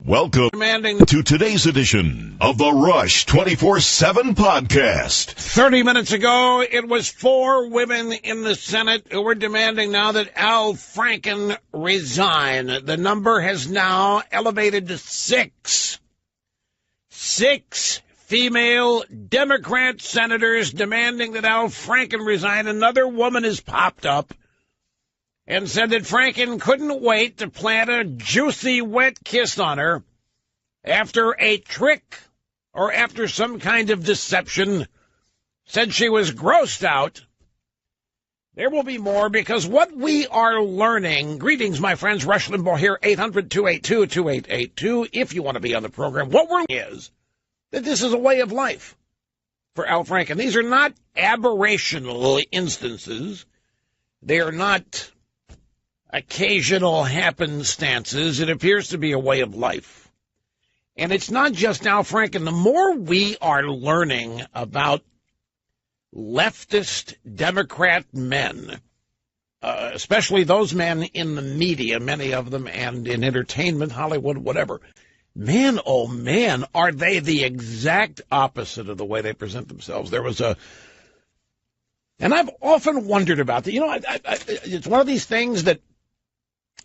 Welcome to today's edition of the Rush 24/7 podcast. 30 minutes ago, it was 4 women in the Senate who were demanding now that Al Franken resign. The number has now elevated to 6. 6 female Democrat senators demanding that Al Franken resign. Another woman has popped up and said that Franken couldn't wait to plant a juicy, wet kiss on her after a trick or after some kind of deception, said she was grossed out. There will be more, because what we are learning... Greetings, my friends. Rush Limbaugh here, 800-282-2882. If you want to be on the program, what we're is that this is a way of life for Al Franken. These are not aberrational instances. They are not occasional happenstances. It appears to be a way of life. And it's not just Al Franken. The more we are learning about leftist Democrat men, especially those men in the media, many of them, and in entertainment, Hollywood, whatever, man, oh man, are they the exact opposite of the way they present themselves. There was and I've often wondered about that. You know, it's one of these things that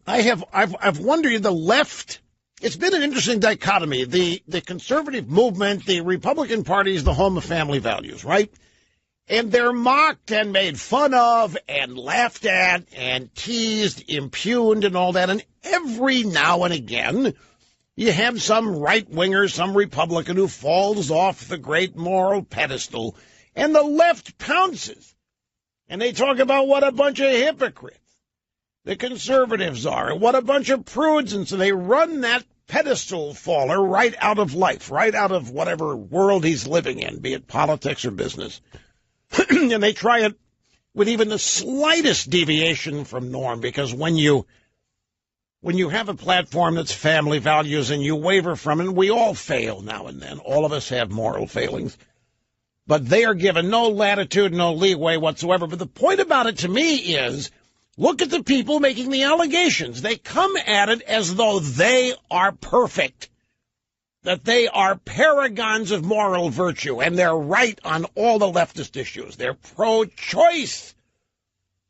I've wondered. The left, it's been an interesting dichotomy. The conservative movement, the Republican Party is the home of family values, right? And they're mocked and made fun of and laughed at and teased, impugned and all that. And every now and again, you have some right-winger, some Republican who falls off the great moral pedestal, and the left pounces. And they talk about what a bunch of hypocrites the conservatives are, and what a bunch of prudes, and so they run that pedestal faller right out of life, right out of whatever world he's living in, be it politics or business. And they try it with even the slightest deviation from norm, because when you have a platform that's family values and you waver from it, and we all fail now and then, all of us have moral failings, but they are given no latitude, no leeway whatsoever. But the point about it to me is, look at the people making the allegations. They come at it as though they are perfect, that they are paragons of moral virtue, and they're right on all the leftist issues. They're pro-choice,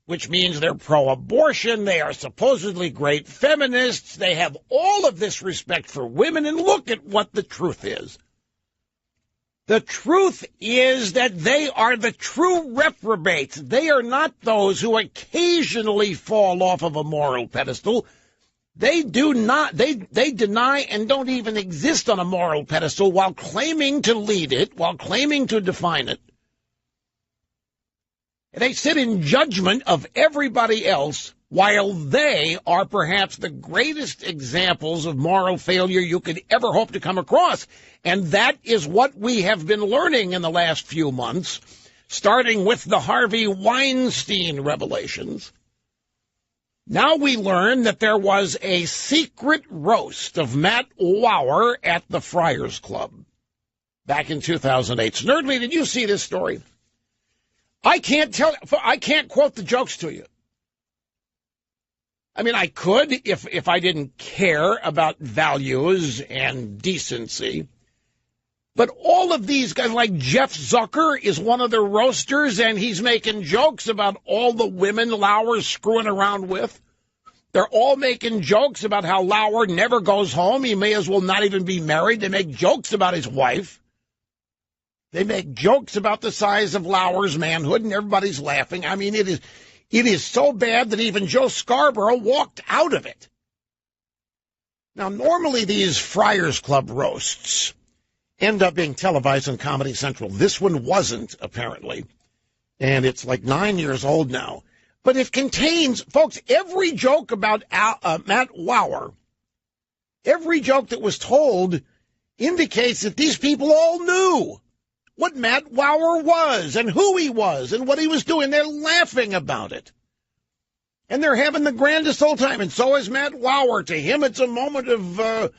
which means they're pro-abortion. They are supposedly great feminists. They have all of this respect for women, and look at what the truth is. The truth is that they are the true reprobates. They are not those who occasionally fall off of a moral pedestal. They deny and don't even exist on a moral pedestal while claiming to lead it, while claiming to define it. They sit in judgment of everybody else, while they are perhaps the greatest examples of moral failure you could ever hope to come across. And that is what we have been learning in the last few months, starting with the Harvey Weinstein revelations. Now we learn that there was a secret roast of Matt Lauer at the Friars Club back in 2008. Snerdley, did you see this story? I can't quote the jokes to you. I mean, I could if I didn't care about values and decency. But all of these guys, like Jeff Zucker is one of the roasters, and he's making jokes about all the women Lauer's screwing around with. They're all making jokes about how Lauer never goes home. He may as well not even be married. They make jokes about his wife. They make jokes about the size of Lauer's manhood, and everybody's laughing. I mean, it is so bad that even Joe Scarborough walked out of it. Now, normally these Friars Club roasts end up being televised on Comedy Central. This one wasn't, apparently, and it's like 9 years old now. But it contains, folks, every joke about Matt Lauer, every joke that was told indicates that these people all knew what Matt Lauer was and who he was and what he was doing. They're laughing about it. And they're having the grandest old time. And so is Matt Lauer. To him, it's a moment of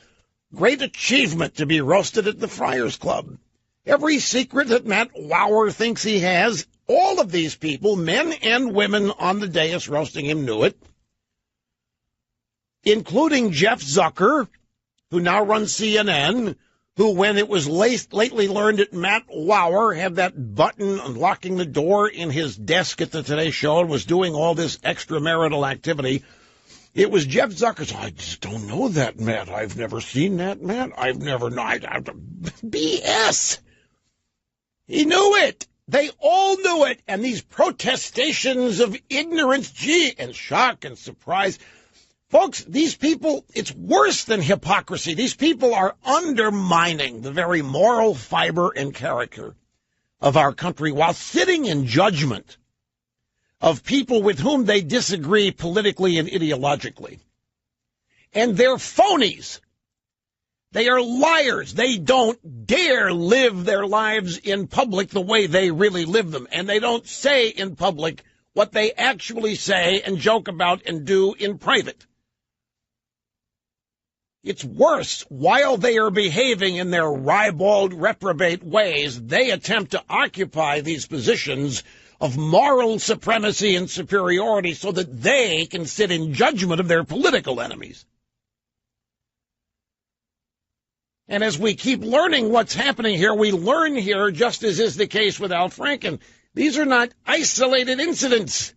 great achievement to be roasted at the Friars Club. Every secret that Matt Lauer thinks he has, all of these people, men and women on the dais roasting him, knew it, including Jeff Zucker, who now runs CNN, who, when it was lately learned that Matt Lauer had that button unlocking the door in his desk at the Today Show and was doing all this extramarital activity, it was Jeff Zucker's. I just don't know that, Matt. I've never seen that, Matt. I've never known. BS. He knew it. They all knew it. And these protestations of ignorance, and shock and surprise. Folks, these people, it's worse than hypocrisy. These people are undermining the very moral fiber and character of our country while sitting in judgment of people with whom they disagree politically and ideologically. And they're phonies. They are liars. They don't dare live their lives in public the way they really live them. And they don't say in public what they actually say and joke about and do in private. It's worse. While they are behaving in their ribald, reprobate ways, they attempt to occupy these positions of moral supremacy and superiority so that they can sit in judgment of their political enemies. And as we keep learning what's happening here, we learn here, just as is the case with Al Franken, these are not isolated incidents.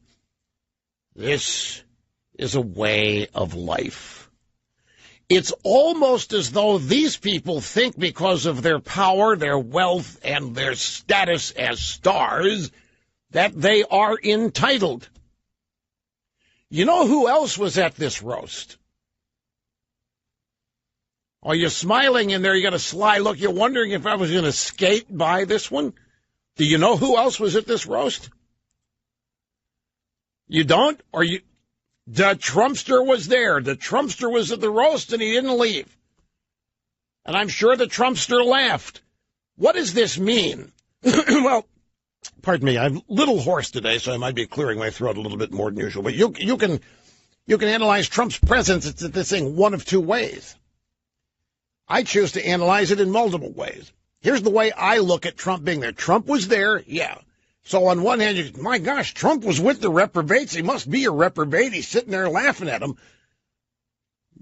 This is a way of life. It's almost as though these people think because of their power, their wealth, and their status as stars, that they are entitled. You know who else was at this roast? Are you smiling in there? You got a sly look. You're wondering if I was going to skate by this one? Do you know who else was at this roast? You don't? Or you? The Trumpster was there. The Trumpster was at the roast and he didn't leave. And I'm sure the Trumpster laughed. What does this mean? Well, pardon me, I'm a little hoarse today, so I might be clearing my throat a little bit more than usual. But you can analyze Trump's presence at this thing one of two ways. I choose to analyze it in multiple ways. Here's the way I look at Trump being there. Trump was there, yeah. So on one hand, my gosh, Trump was with the reprobates. He must be a reprobate. He's sitting there laughing at them.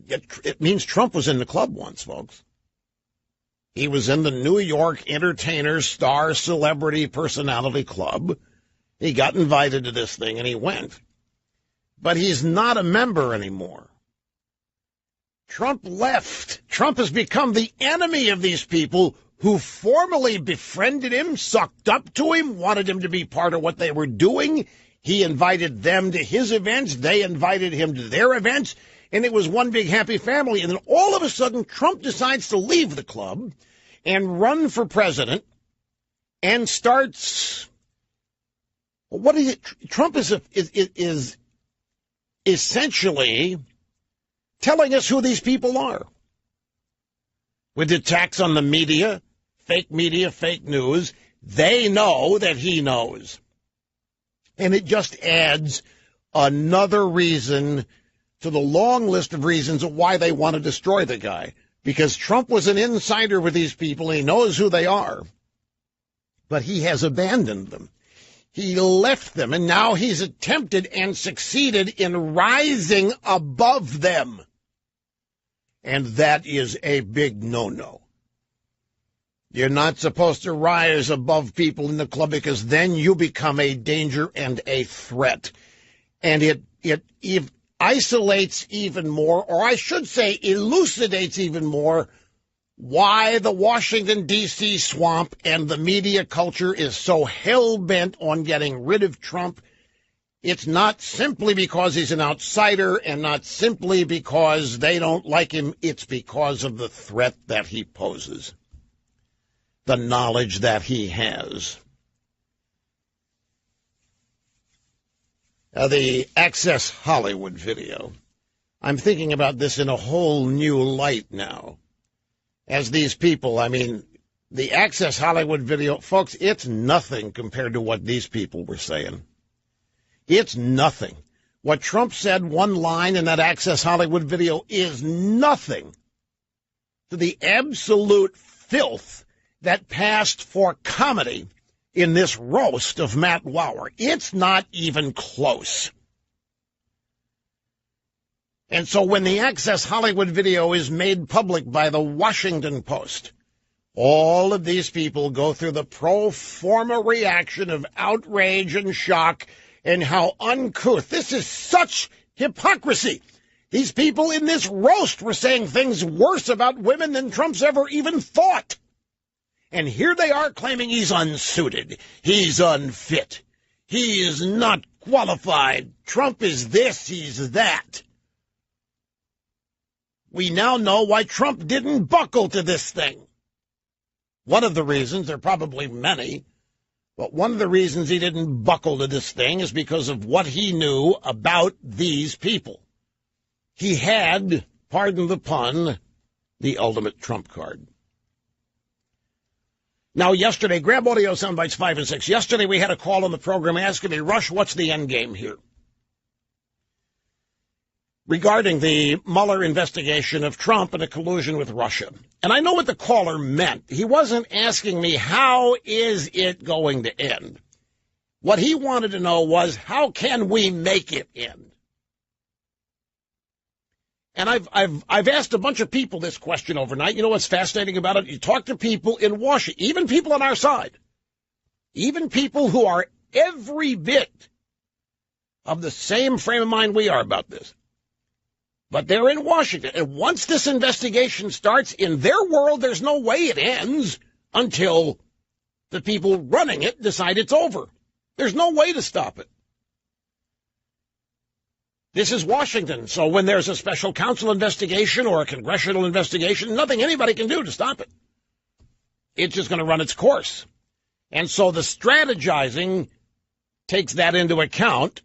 It means Trump was in the club once, folks. He was in the New York Entertainers Star Celebrity Personality Club. He got invited to this thing, and he went. But he's not a member anymore. Trump left. Trump has become the enemy of these people who formerly befriended him, sucked up to him, wanted him to be part of what they were doing. He invited them to his events. They invited him to their events. And it was one big happy family. And then all of a sudden, Trump decides to leave the club and run for president and starts. What is it? Trump is essentially telling us who these people are. With the attacks on the media, fake news, they know that he knows. And it just adds another reason to the long list of reasons of why they want to destroy the guy. Because Trump was an insider with these people. He knows who they are. But he has abandoned them. He left them, and now he's attempted and succeeded in rising above them. And that is a big no-no. You're not supposed to rise above people in the club because then you become a danger and a threat. And it isolates even more, or I should say elucidates even more, why the Washington, D.C. swamp and the media culture is so hell-bent on getting rid of Trump. It's not simply because he's an outsider and not simply because they don't like him. It's because of the threat that he poses, the knowledge that he has. The Access Hollywood video. I'm thinking about this in a whole new light now. As these people, the Access Hollywood video, folks, it's nothing compared to what these people were saying. It's nothing. What Trump said, one line in that Access Hollywood video, is nothing to the absolute filth that passed for comedy in this roast of Matt Lauer. It's not even close. And so when the Access Hollywood video is made public by the Washington Post, all of these people go through the pro forma reaction of outrage and shock and how uncouth. This is such hypocrisy. These people in this roast were saying things worse about women than Trump's ever even thought. And here they are claiming he's unsuited. He's unfit. He is not qualified. Trump is this, he's that. We now know why Trump didn't buckle to this thing. One of the reasons, there are probably many, but one of the reasons he didn't buckle to this thing is because of what he knew about these people. He had, pardon the pun, the ultimate trump card. Now, yesterday, grab audio soundbites 5 and 6. Yesterday, we had a call on the program asking me, Rush, what's the end game here? Regarding the Mueller investigation of Trump and a collusion with Russia. And I know what the caller meant. He wasn't asking me, how is it going to end? What he wanted to know was, how can we make it end? And I've asked a bunch of people this question overnight. You know what's fascinating about it? You talk to people in Washington, even people on our side, even people who are every bit of the same frame of mind we are about this. But they're in Washington. And once this investigation starts, in their world, there's no way it ends until the people running it decide it's over. There's no way to stop it. This is Washington, so when there's a special counsel investigation or a congressional investigation, nothing anybody can do to stop it. It's just going to run its course. And so the strategizing takes that into account,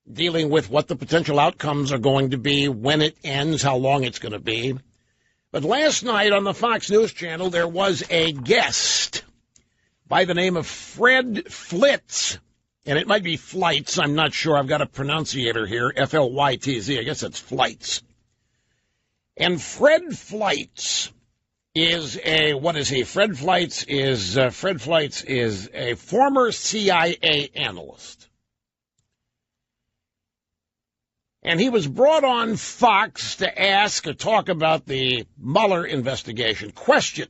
dealing with what the potential outcomes are going to be, when it ends, how long it's going to be. But last night on the Fox News Channel, there was a guest by the name of Fred Flitz. And it might be Flights. I'm not sure. I've got a pronunciator here, F-L-Y-T-Z. I guess that's Flights. And Fred Flights is what is he? Fred Flights is a former CIA analyst. And he was brought on Fox to talk about the Mueller investigation. Question.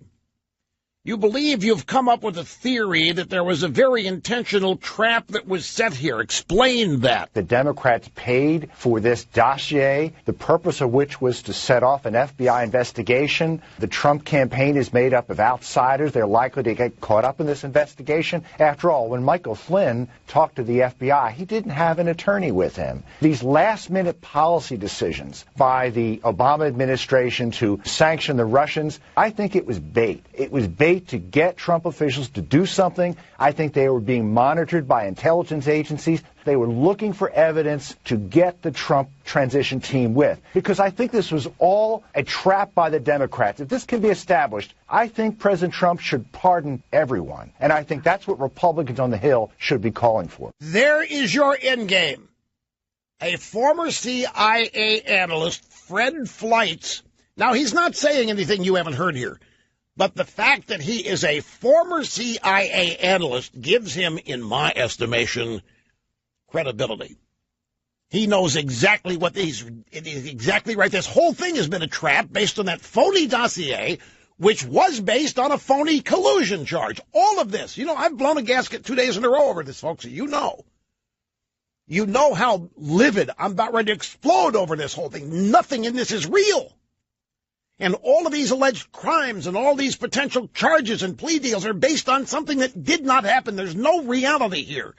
You believe you've come up with a theory that there was a very intentional trap that was set here. Explain that. The Democrats paid for this dossier, the purpose of which was to set off an FBI investigation. The Trump campaign is made up of outsiders. They're likely to get caught up in this investigation. After all, when Michael Flynn talked to the FBI, he didn't have an attorney with him. These last-minute policy decisions by the Obama administration to sanction the Russians, I think it was bait. It was bait to get Trump officials to do something. I think they were being monitored by intelligence agencies. They were looking for evidence to get the Trump transition team with. Because I think this was all a trap by the Democrats. If this can be established, I think President Trump should pardon everyone. And I think that's what Republicans on the Hill should be calling for. There is your endgame. A former CIA analyst, Fred Flights. Now, he's not saying anything you haven't heard here. But the fact that he is a former CIA analyst gives him, in my estimation, credibility. He knows exactly it is exactly right. This whole thing has been a trap based on that phony dossier, which was based on a phony collusion charge. All of this. You know, I've blown a gasket 2 days in a row over this, folks. You know. You know how livid I'm about ready to explode over this whole thing. Nothing in this is real. And all of these alleged crimes and all these potential charges and plea deals are based on something that did not happen. There's no reality here.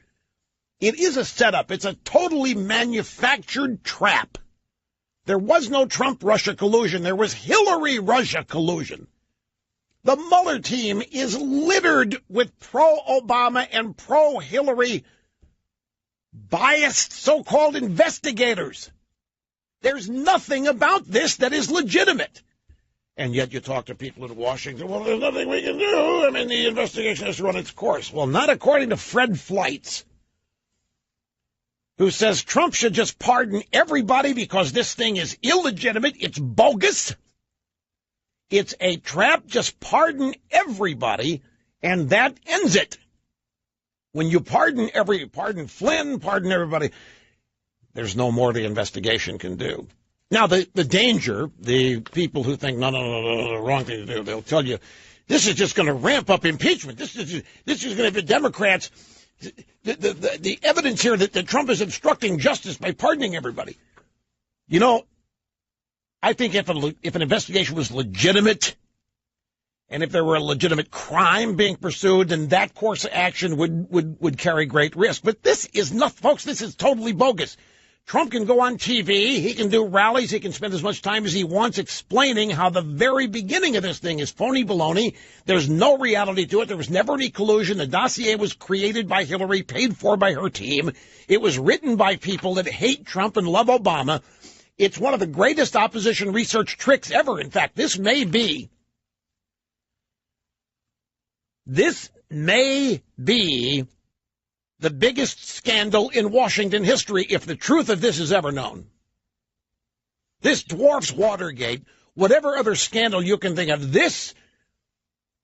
It is a setup. It's a totally manufactured trap. There was no Trump-Russia collusion. There was Hillary-Russia collusion. The Mueller team is littered with pro-Obama and pro-Hillary biased so-called investigators. There's nothing about this that is legitimate. And yet you talk to people in Washington, well, there's nothing we can do. I mean, the investigation has to run its course. Well, not according to Fred Flights, who says Trump should just pardon everybody because this thing is illegitimate. It's bogus. It's a trap. Just pardon everybody, and that ends it. When you pardon Flynn, pardon everybody, there's no more the investigation can do. Now, the danger, the people who think, no, wrong thing to do, they'll tell you, this is just going to ramp up impeachment. This is going to be Democrats. The evidence here that Trump is obstructing justice by pardoning everybody. You know, I think if an investigation was legitimate, and if there were a legitimate crime being pursued, then that course of action would carry great risk. But this is not, folks, this is totally bogus. Trump can go on TV, he can do rallies, he can spend as much time as he wants explaining how the very beginning of this thing is phony baloney. There's no reality to it. There was never any collusion. The dossier was created by Hillary, paid for by her team. It was written by people that hate Trump and love Obama. It's one of the greatest opposition research tricks ever. In fact, this may be the biggest scandal in Washington history, if the truth of this is ever known. This dwarfs Watergate, whatever other scandal you can think of. This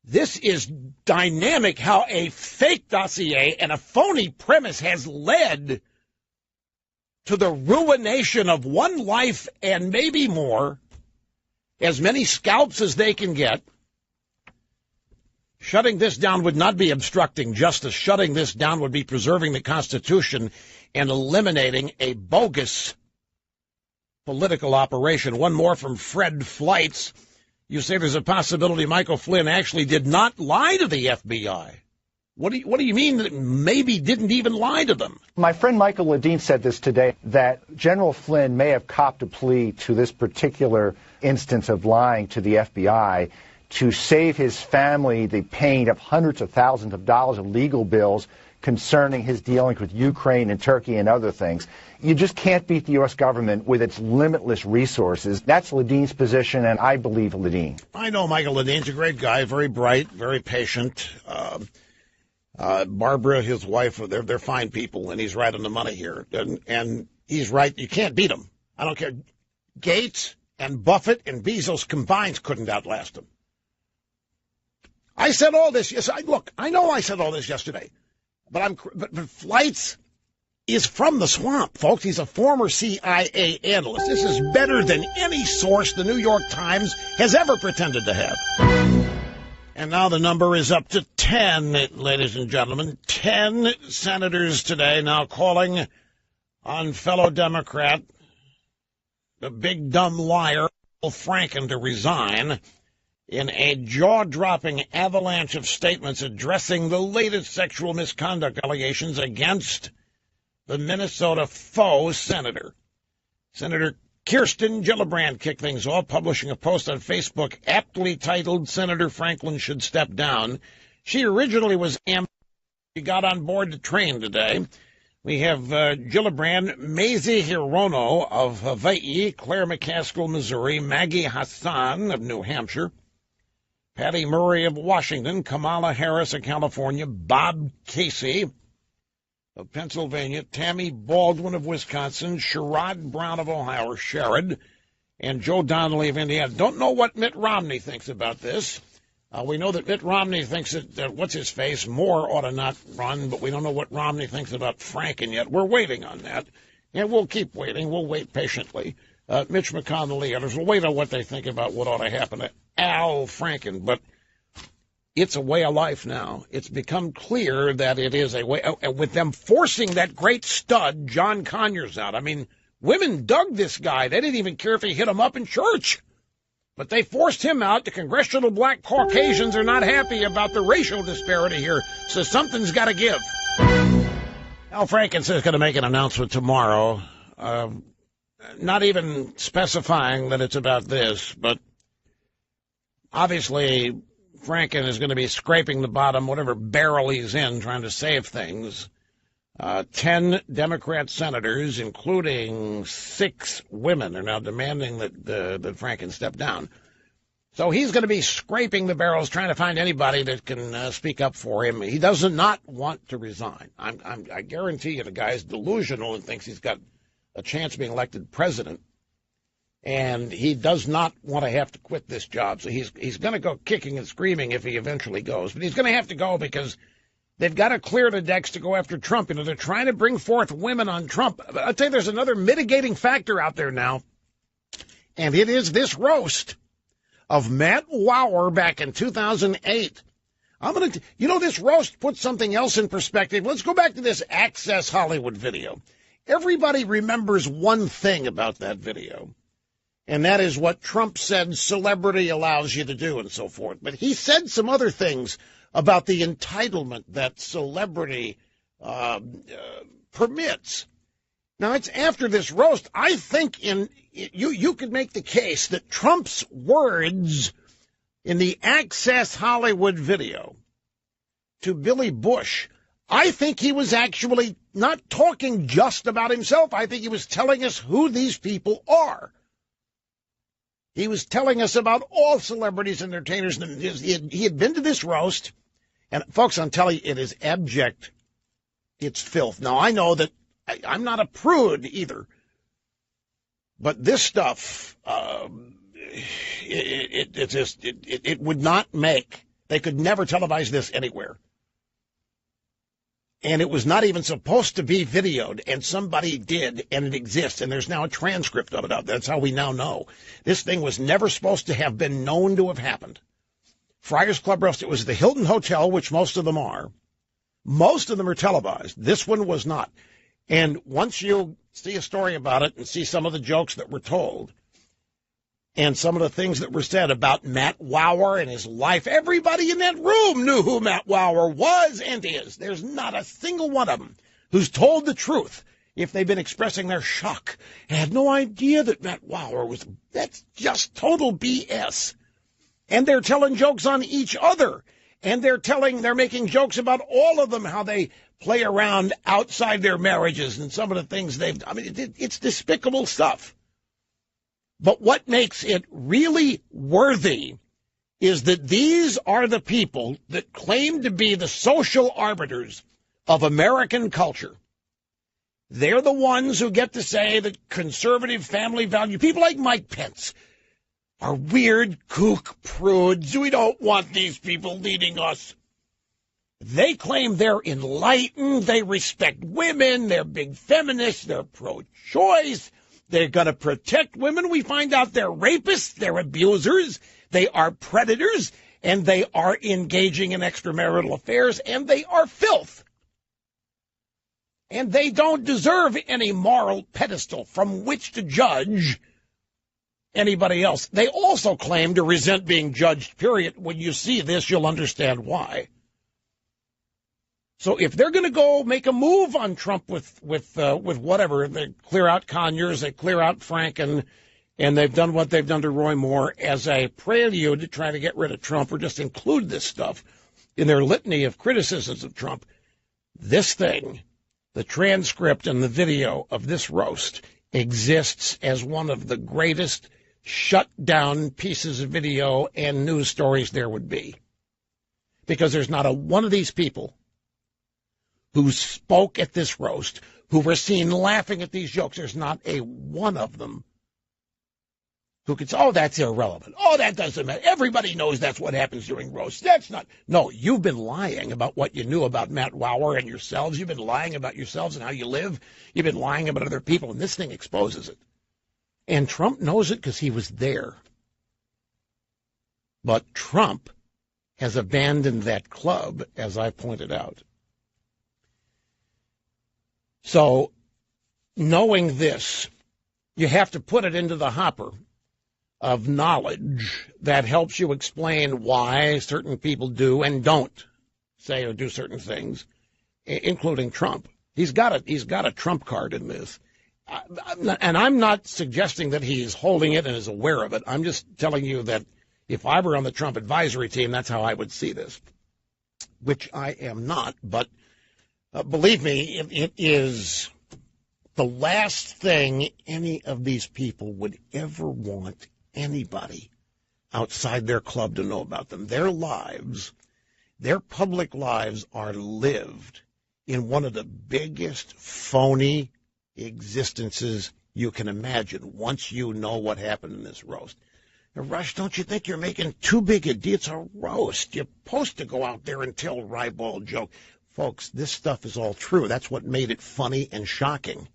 is dynamic, how a fake dossier and a phony premise has led to the ruination of one life and maybe more, as many scalps as they can get. Shutting this down would not be obstructing justice. Shutting this down would be preserving the Constitution and eliminating a bogus political operation. One more from Fred Flights. You say there's a possibility Michael Flynn actually did not lie to the FBI. What do you mean that maybe didn't even lie to them? My friend Michael Ledeen said this today, that General Flynn may have copped a plea to this particular instance of lying to the FBI to save his family the pain of hundreds of thousands of dollars of legal bills concerning his dealings with Ukraine and Turkey and other things. You just can't beat the U.S. government with its limitless resources. That's Ledeen's position, and I believe Ledeen. I know Michael Ledeen's a great guy, very bright, very patient. Barbara, his wife, they're fine people, and he's right on the money here. And he's right. You can't beat him. I don't care. Gates and Buffett and Bezos combined couldn't outlast him. I said all this. Yes, I know I said all this yesterday, but Flights is from the swamp, folks. He's a former CIA analyst. This is better than any source the New York Times has ever pretended to have. And now the number is up to 10, ladies and gentlemen. 10 senators today now calling on fellow Democrat, the big dumb liar, Franken, to resign in a jaw-dropping avalanche of statements addressing the latest sexual misconduct allegations against the Minnesota faux senator. Senator Kirsten Gillibrand kicked things off, publishing a post on Facebook aptly titled, "Senator Franklin Should Step Down." She originally was she got on board the train today. We have Gillibrand, Mazie Hirono of Hawaii, Claire McCaskill, Missouri, Maggie Hassan of New Hampshire, Patty Murray of Washington, Kamala Harris of California, Bob Casey of Pennsylvania, Tammy Baldwin of Wisconsin, Sherrod Brown of Ohio, or Sherrod, and Joe Donnelly of Indiana. Don't know what Mitt Romney thinks about this. We know that Mitt Romney thinks that what's-his-face, Moore ought to not run, but we don't know what Romney thinks about Franken yet. We're waiting on that, and we'll keep waiting. We'll wait patiently. Mitch McConnell, the others, will wait on what they think about what ought to happen to Al Franken, but it's a way of life now. It's become clear that it is a way, with them forcing that great stud, John Conyers, out. I mean, women dug this guy. They didn't even care if he hit them up in church. But they forced him out. The congressional black Caucasians are not happy about the racial disparity here, so something's got to give. Al Franken says he's going to make an announcement tomorrow, not even specifying that it's about this, but obviously Franken is going to be scraping the bottom, whatever barrel he's in, trying to save things. 10 Democrat senators, including 6 women, are now demanding that Franken step down. So he's going to be scraping the barrels, trying to find anybody that can speak up for him. He does not want to resign. I guarantee you the guy's delusional and thinks he's got a chance of being elected president. And he does not want to have to quit this job. So he's going to go kicking and screaming if he eventually goes. But he's going to have to go because they've got to clear the decks to go after Trump. You know, they're trying to bring forth women on Trump. But I'll tell you, there's another mitigating factor out there now. And it is this roast of Matt Lauer back in 2008. This roast puts something else in perspective. Let's go back to this Access Hollywood video. Everybody remembers one thing about that video, and that is what Trump said celebrity allows you to do and so forth. But he said some other things about the entitlement that celebrity permits. Now, it's after this roast. I think you could make the case that Trump's words in the Access Hollywood video to Billy Bush, I think he was actually not talking just about himself. I think he was telling us who these people are. He was telling us about all celebrities and entertainers. He had been to this roast. And, folks, I'm telling you, it is abject. It's filth. Now, I know that I'm not a prude either. But this stuff, it would not make. They could never televise this anywhere. And it was not even supposed to be videoed, and somebody did, and it exists, and there's now a transcript of it out there. That's how we now know. This thing was never supposed to have been known to have happened. Friars Club roast, it was the Hilton Hotel, which most of them are. Most of them are televised. This one was not. And once you see a story about it and see some of the jokes that were told and some of the things that were said about Matt Lauer and his life, everybody in that room knew who Matt Lauer was and is. There's not a single one of them who's told the truth if they've been expressing their shock and had no idea that Matt Lauer was. That's just total BS. And they're telling jokes on each other. And they're making jokes about all of them, how they play around outside their marriages and some of the things it's despicable stuff. But what makes it really worthy is that these are the people that claim to be the social arbiters of American culture. They're the ones who get to say that conservative family value, people like Mike Pence, are weird, kook prudes. We don't want these people leading us. They claim they're enlightened, they respect women, they're big feminists, they're pro-choice, they're going to protect women. We find out they're rapists, they're abusers, they are predators, and they are engaging in extramarital affairs, and they are filth. And they don't deserve any moral pedestal from which to judge anybody else. They also claim to resent being judged, period. When you see this, you'll understand why. So if they're going to go make a move on Trump with whatever, they clear out Conyers, they clear out Franken, and they've done what they've done to Roy Moore as a prelude to try to get rid of Trump or just include this stuff in their litany of criticisms of Trump, this thing, the transcript and the video of this roast, exists as one of the greatest shut-down pieces of video and news stories there would be. Because there's not a one of these people who spoke at this roast, who were seen laughing at these jokes. There's not a one of them who could say, oh, that's irrelevant. Oh, that doesn't matter. Everybody knows that's what happens during roasts. That's not. No, you've been lying about what you knew about Matt Lauer and yourselves. You've been lying about yourselves and how you live. You've been lying about other people, and this thing exposes it. And Trump knows it because he was there. But Trump has abandoned that club, as I pointed out. So, knowing this, you have to put it into the hopper of knowledge that helps you explain why certain people do and don't say or do certain things, including Trump. He's got a Trump card in this. And I'm not suggesting that he's holding it and is aware of it. I'm just telling you that if I were on the Trump advisory team, that's how I would see this, which I am not. But believe me, it is the last thing any of these people would ever want anybody outside their club to know about them. Their lives, their public lives are lived in one of the biggest phony existences you can imagine once you know what happened in this roast. Now, Rush, don't you think you're making too big a deal? It's a roast. You're supposed to go out there and tell a ribald joke. Folks, this stuff is all true. That's what made it funny and shocking.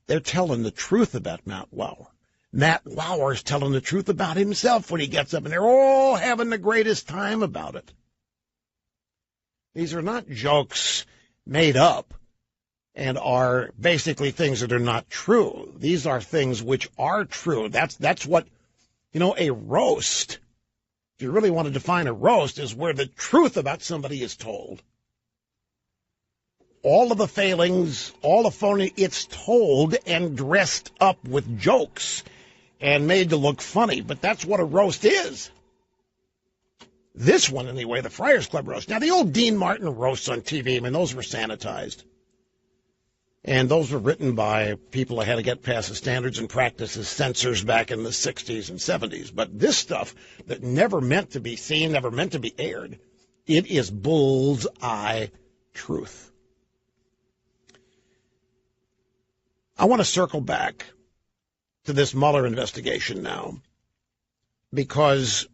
They're telling the truth about Matt Lauer. Matt Lauer's telling the truth about himself when he gets up, and they're all having the greatest time about it. These are not jokes made up and are basically things that are not true. These are things which are true. That's what, a roast, if you really want to define a roast, is where the truth about somebody is told. All of the failings, all the phony, it's told and dressed up with jokes and made to look funny. But that's what a roast is. This one, anyway, the Friars Club roast. Now, the old Dean Martin roasts on TV, those were sanitized. And those were written by people that had to get past the standards and practices, censors back in the 60s and 70s. But this stuff that never meant to be seen, never meant to be aired, it is bull's-eye truth. I want to circle back to this Mueller investigation now, because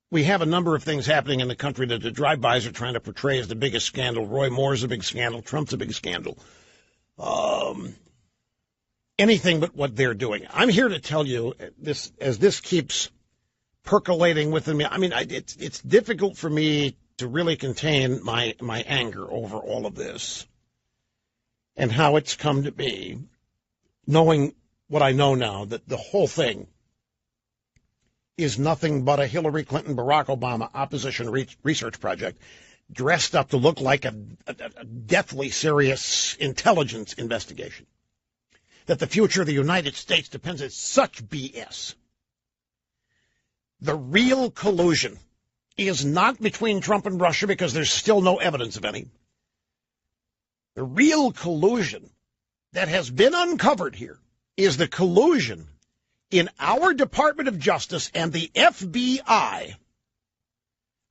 we have a number of things happening in the country that the drive-bys are trying to portray as the biggest scandal. Roy Moore's a big scandal. Trump's a big scandal. Anything but what they're doing. I'm here to tell you, this as this keeps percolating within me. It's difficult for me to really contain my anger over all of this and how it's come to be, knowing what I know now, that the whole thing is nothing but a Hillary Clinton, Barack Obama opposition research project dressed up to look like a deathly serious intelligence investigation. That the future of the United States depends on such BS. The real collusion is not between Trump and Russia, because there's still no evidence of any. The real collusion that has been uncovered here is the collusion in our Department of Justice and the FBI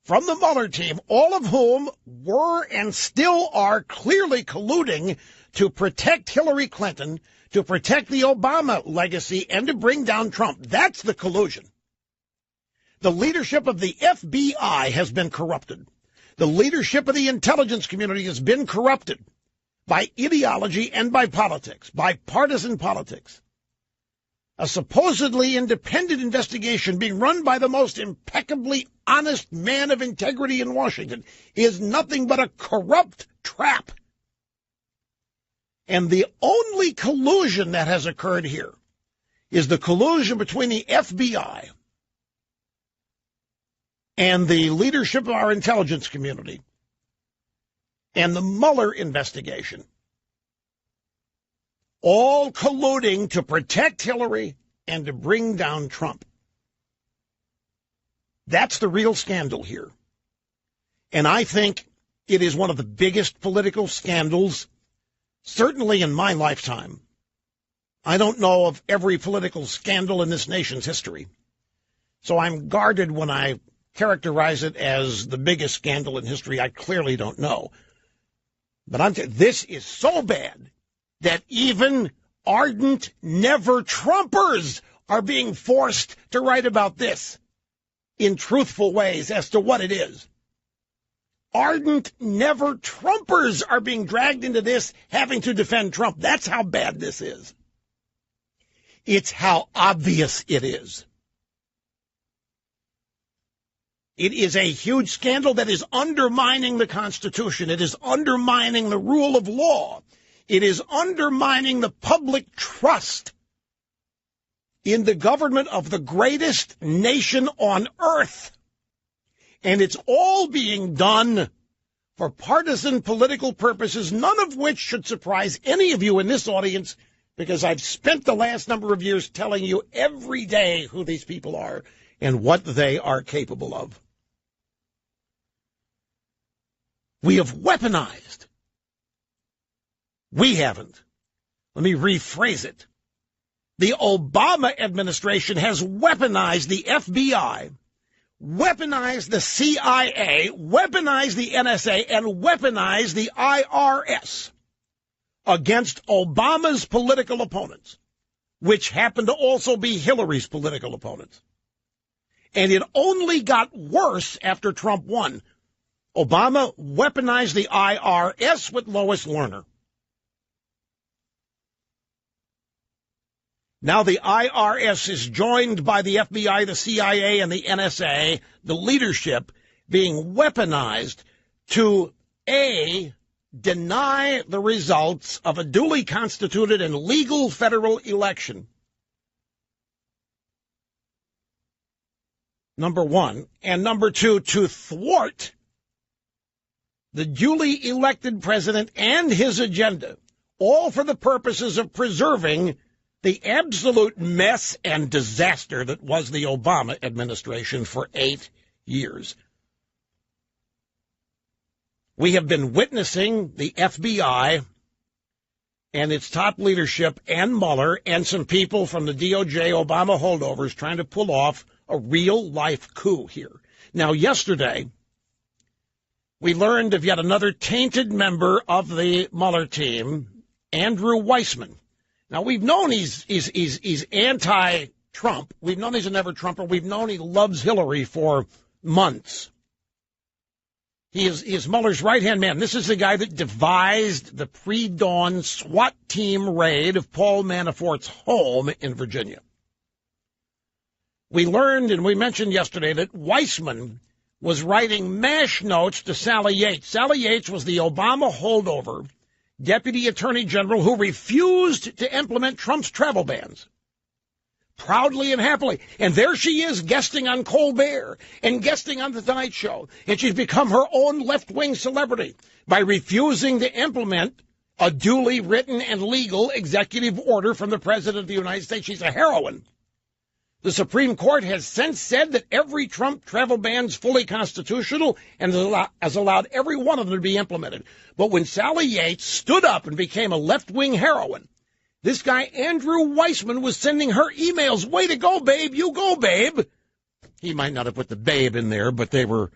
from the Mueller team, all of whom were and still are clearly colluding to protect Hillary Clinton, to protect the Obama legacy, and to bring down Trump. That's the collusion. The leadership of the FBI has been corrupted. The leadership of the intelligence community has been corrupted by ideology and by politics, by partisan politics. A supposedly independent investigation being run by the most impeccably honest man of integrity in Washington is nothing but a corrupt trap. And the only collusion that has occurred here is the collusion between the FBI and the leadership of our intelligence community and the Mueller investigation, all colluding to protect Hillary and to bring down Trump. That's the real scandal here. And I think it is one of the biggest political scandals, certainly in my lifetime. I don't know of every political scandal in this nation's history, so I'm guarded when I characterize it as the biggest scandal in history. I clearly don't know. But this is so bad that even ardent never-Trumpers are being forced to write about this in truthful ways as to what it is. Ardent never-Trumpers are being dragged into this, having to defend Trump. That's how bad this is. It's how obvious it is. It is a huge scandal that is undermining the Constitution. It is undermining the rule of law. It is undermining the public trust in the government of the greatest nation on earth. And it's all being done for partisan political purposes, none of which should surprise any of you in this audience, because I've spent the last number of years telling you every day who these people are and what they are capable of. We have weaponized. We haven't. Let me rephrase it. The Obama administration has weaponized the FBI, weaponized the CIA, weaponized the NSA, and weaponized the IRS against Obama's political opponents, which happen to also be Hillary's political opponents. And it only got worse after Trump won. Obama weaponized the IRS with Lois Lerner. Now the IRS is joined by the FBI, the CIA, and the NSA, the leadership being weaponized to, A, deny the results of a duly constituted and legal federal election. Number one. And number two, to thwart the duly elected president and his agenda, all for the purposes of preserving the absolute mess and disaster that was the Obama administration for 8 years. We have been witnessing the FBI and its top leadership and Mueller and some people from the DOJ Obama holdovers trying to pull off a real-life coup here. Now, yesterday, we learned of yet another tainted member of the Mueller team, Andrew Weissman. Now, we've known he's anti-Trump. We've known he's a never-Trumper. We've known he loves Hillary for months. He is Mueller's right-hand man. This is the guy that devised the pre-dawn SWAT team raid of Paul Manafort's home in Virginia. We learned, and we mentioned yesterday, that Weissman was writing MASH notes to Sally Yates. Sally Yates was the Obama holdover deputy attorney general who refused to implement Trump's travel bans. Proudly and happily. And there she is guesting on Colbert and guesting on The Tonight Show. And she's become her own left-wing celebrity by refusing to implement a duly written and legal executive order from the President of the United States. She's a heroine. The Supreme Court has since said that every Trump travel ban is fully constitutional and has allowed every one of them to be implemented. But when Sally Yates stood up and became a left-wing heroine, this guy, Andrew Weissman, was sending her emails. Way to go, babe. You go, babe. He might not have put the babe in there, but they were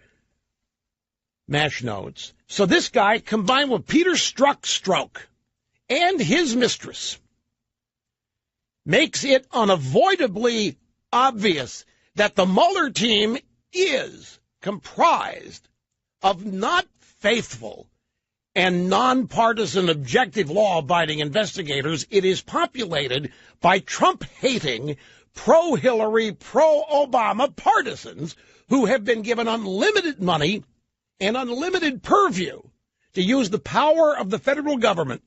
MASH notes. So this guy, combined with Peter Strzok and his mistress, makes it unavoidably obvious that the Mueller team is comprised of not faithful and nonpartisan, objective, law-abiding investigators. It is populated by Trump-hating, pro-Hillary, pro-Obama partisans who have been given unlimited money and unlimited purview to use the power of the federal government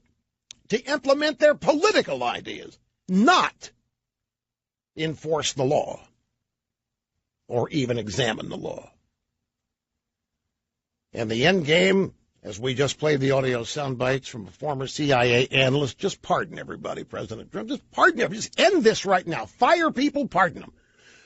to implement their political ideas, not enforce the law or even examine the law. And the end game, as we just played the audio sound bites from a former CIA analyst, just pardon everybody, President Trump. Just pardon everybody. Just end this right now. Fire people, pardon them.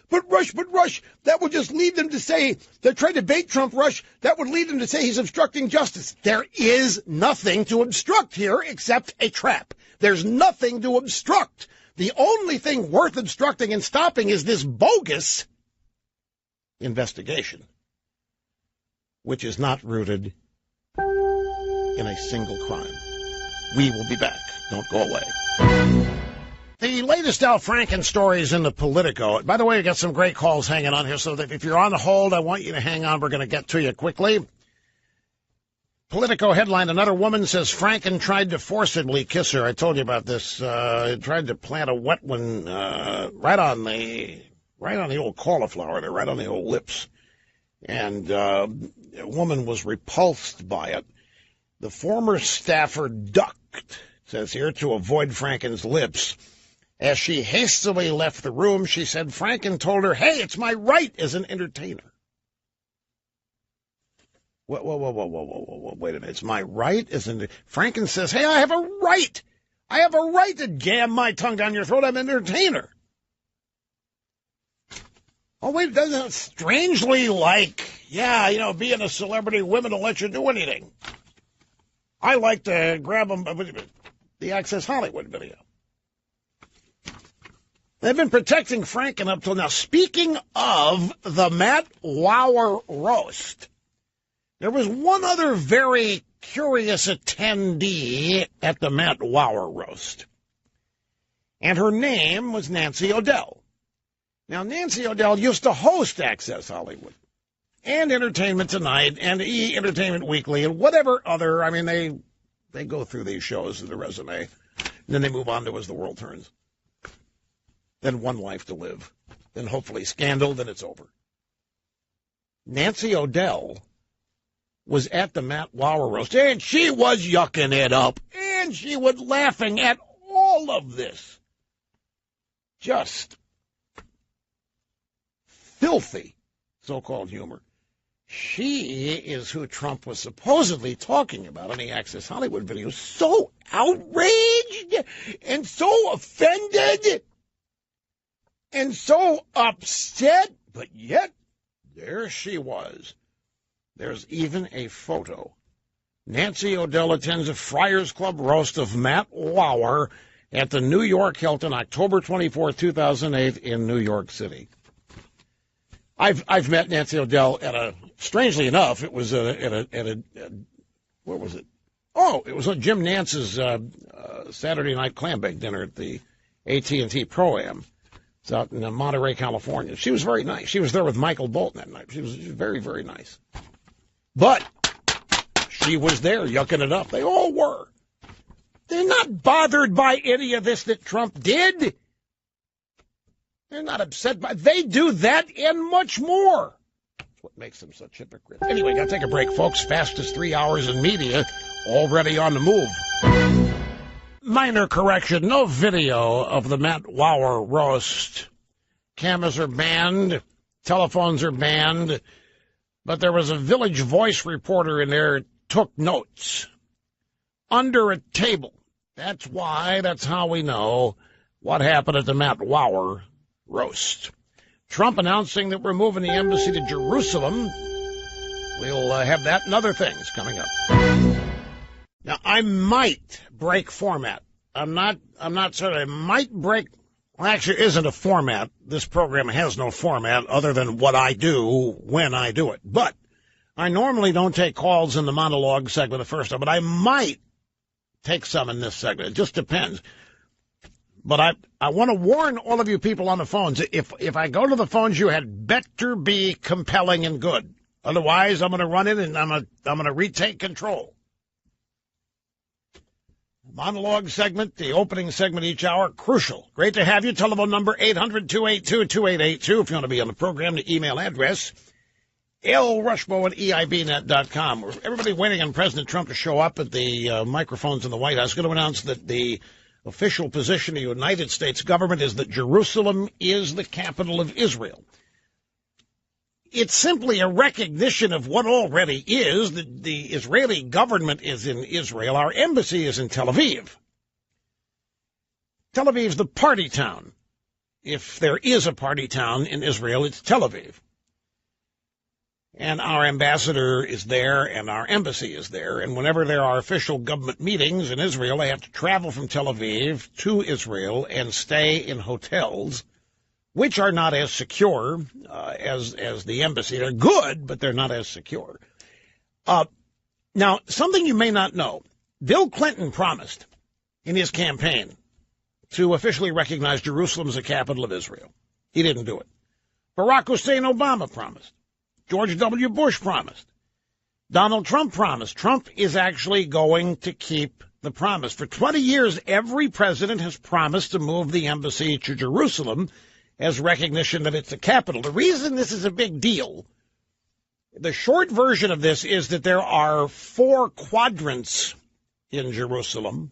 But Rush, that would just lead them to say, they're trying to bait Trump, Rush, that would lead them to say he's obstructing justice. There is nothing to obstruct here except a trap. There's nothing to obstruct. The only thing worth obstructing and stopping is this bogus investigation, which is not rooted in a single crime. We will be back. Don't go away. The latest Al Franken stories in the Politico. By the way, I got some great calls hanging on here, so that if you're on the hold, I want you to hang on. We're going to get to you quickly. Politico headline, another woman says Franken tried to forcibly kiss her. I told you about this. Tried to plant a wet one right on the old cauliflower there, right on the old lips. And a woman was repulsed by it. The former staffer ducked, it says here, to avoid Franken's lips. As she hastily left the room, she said Franken told her, "Hey, it's my right as an entertainer." Whoa, wait a minute. It's my right as an... Franken says, hey, I have a right. I have a right to jam my tongue down your throat. I'm an entertainer. Oh, wait, doesn't it strangely like, being a celebrity, women don't let you do anything. I like to grab them, the Access Hollywood video. They've been protecting Franken up till now. Speaking of the Matt Lauer roast, there was one other very curious attendee at the Matt Lauer roast, and her name was Nancy O'Dell. Now, Nancy O'Dell used to host Access Hollywood and Entertainment Tonight and Entertainment Weekly and whatever other, they go through these shows in the resume, and then they move on to As the World Turns. then one life to live, then hopefully scandal, then it's over. Nancy O'Dell was at the Matt Lauer roast, and she was yucking it up, and she was laughing at all of this. Just filthy so-called humor. She is who Trump was supposedly talking about in the Access Hollywood video. So outraged and so offended and so upset, but yet there she was. There's even a photo. Nancy O'Dell attends a Friars Club roast of Matt Lauer at the New York Hilton, October 24, 2008, in New York City. I've met Nancy O'Dell at a, strangely enough, it was what was it? Oh, it was on Jim Nance's Saturday night clam bake dinner at the AT&T Pro-Am. It's out in Monterey, California. She was very nice. She was there with Michael Bolton that night. She was very, very nice. But she was there yucking it up. They all were. They're not bothered by any of this that Trump did. They're not upset by. They do that and much more. That's what makes them such hypocrites. Anyway, got to take a break, folks. Fastest 3 hours in media, already on the move. Minor correction, no video of the Matt Lauer roast. Cameras are banned, telephones are banned, but there was a Village Voice reporter in there who took notes under a table. That's why, that's how we know what happened at the Matt Lauer roast. Trump announcing that we're moving the embassy to Jerusalem. We'll have that and other things coming up. Now, I might break format. I'm not certain. I might break. Well, actually, it isn't a format. This program has no format other than what I do when I do it. But I normally don't take calls in the monologue segment the first time, but I might take some in this segment. It just depends. But I want to warn all of you people on the phones, if I go to the phones, you had better be compelling and good. Otherwise, I'm going to run in and I'm going to retake control. Monologue segment, the opening segment each hour, crucial. Great to have you. Telephone number 800-282-2882. If you want to be on the program, the email address, lrushmo@eibnet.com. Everybody waiting on President Trump to show up at the microphones in the White House. Going to announce that the official position of the United States government is that Jerusalem is the capital of Israel. It's simply a recognition of what already is. The Israeli government is in Israel. Our embassy is in Tel Aviv. Tel Aviv's the party town. If there is a party town in Israel, it's Tel Aviv. And our ambassador is there, and our embassy is there. And whenever there are official government meetings in Israel, they have to travel from Tel Aviv to Israel and stay in hotels, which are not as secure as the embassy. They're good, but they're not as secure. Now, something you may not know. Bill Clinton promised in his campaign to officially recognize Jerusalem as the capital of Israel. He didn't do it. Barack Hussein Obama promised. George W. Bush promised. Donald Trump promised. Trump is actually going to keep the promise. For 20 years, every president has promised to move the embassy to Jerusalem as recognition that it's the capital. The reason this is a big deal, the short version of this is that there are 4 quadrants in Jerusalem.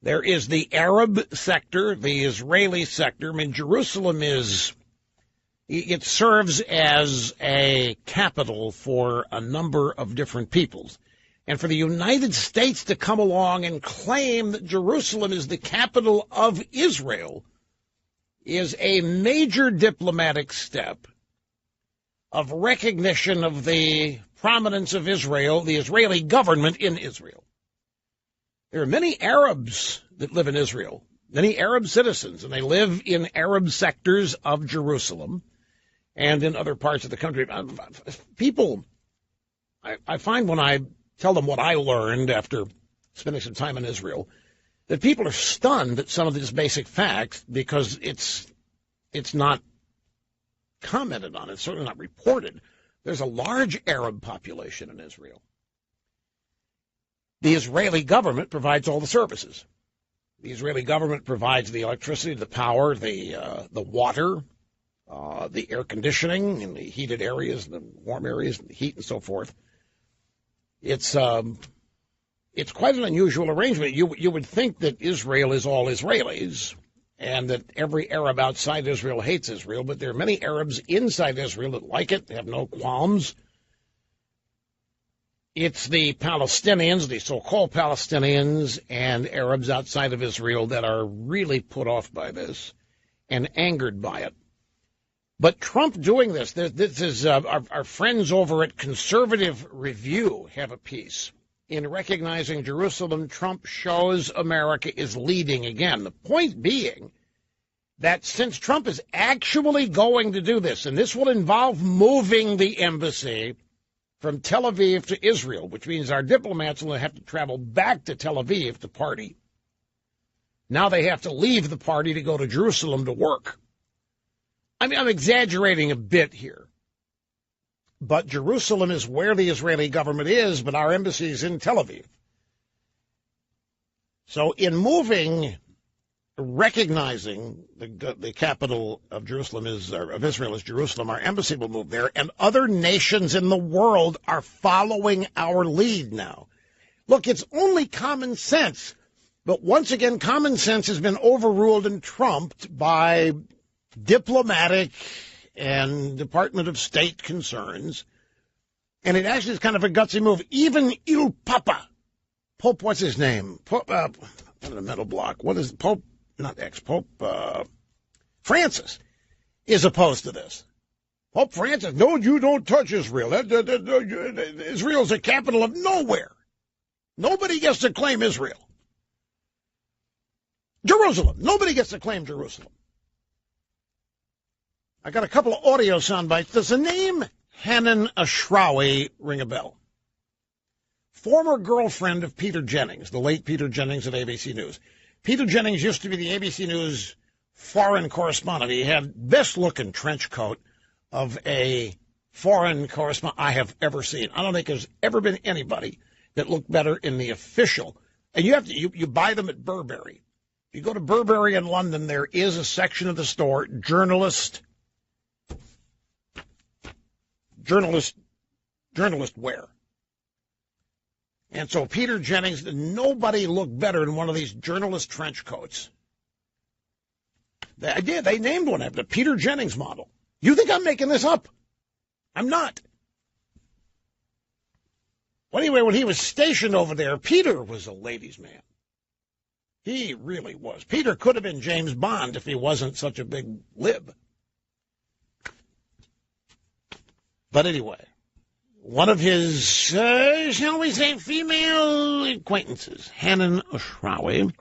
There is the Arab sector, the Israeli sector. I mean, Jerusalem it serves as a capital for a number of different peoples. And for the United States to come along and claim that Jerusalem is the capital of Israel is a major diplomatic step of recognition of the prominence of Israel, the Israeli government in Israel. There are many Arabs that live in Israel, many Arab citizens, and they live in Arab sectors of Jerusalem and in other parts of the country. People, I find when I tell them what I learned after spending some time in Israel, that people are stunned at some of these basic facts because it's not commented on. It's certainly not reported. There's a large Arab population in Israel. The Israeli government provides all the services. The Israeli government provides the electricity, the power, the water, the air conditioning in the heated areas, the warm areas, the heat and so forth. It's quite an unusual arrangement. You would think that Israel is all Israelis and that every Arab outside Israel hates Israel, but there are many Arabs inside Israel that like it, have no qualms. It's the Palestinians, the so-called Palestinians, and Arabs outside of Israel that are really put off by this and angered by it. But Trump doing this is our friends over at Conservative Review have a piece. In recognizing Jerusalem, Trump shows America is leading again. The point being that since Trump is actually going to do this, and this will involve moving the embassy from Tel Aviv to Israel, which means our diplomats will have to travel back to Tel Aviv to party. Now they have to leave the party to go to Jerusalem to work. I mean, I'm exaggerating a bit here. But Jerusalem is where the Israeli government is, but our embassy is in Tel Aviv. So in moving, recognizing the capital of Jerusalem of Israel is Jerusalem, our embassy will move there, and other nations in the world are following our lead now. Look, it's only common sense, but once again, common sense has been overruled and trumped by diplomatic and Department of State concerns, and it actually is kind of a gutsy move. Even Il Papa, Pope, what's his name? Pope, I'm in a mental block. What is Pope? Not ex-Pope, Francis is opposed to this. Pope Francis, no, you don't touch Israel. Israel's the capital of nowhere. Nobody gets to claim Israel. Jerusalem, nobody gets to claim Jerusalem. I got a couple of audio sound bites. Does the name Hanan Ashrawi ring a bell? Former girlfriend of Peter Jennings, the late Peter Jennings at ABC News. Peter Jennings used to be the ABC News foreign correspondent. He had best-looking trench coat of a foreign correspondent I have ever seen. I don't think there's ever been anybody that looked better in the official. And you buy them at Burberry. If you go to Burberry in London, there is a section of the store, journalist wear. And so Peter Jennings, nobody looked better in one of these journalist trench coats. They named one after the Peter Jennings model. You think I'm making this up? I'm not. Well, anyway, when he was stationed over there, Peter was a ladies' man. He really was. Peter could have been James Bond if he wasn't such a big lib. But anyway, one of his, shall we say, female acquaintances, Hanan Ashrawi,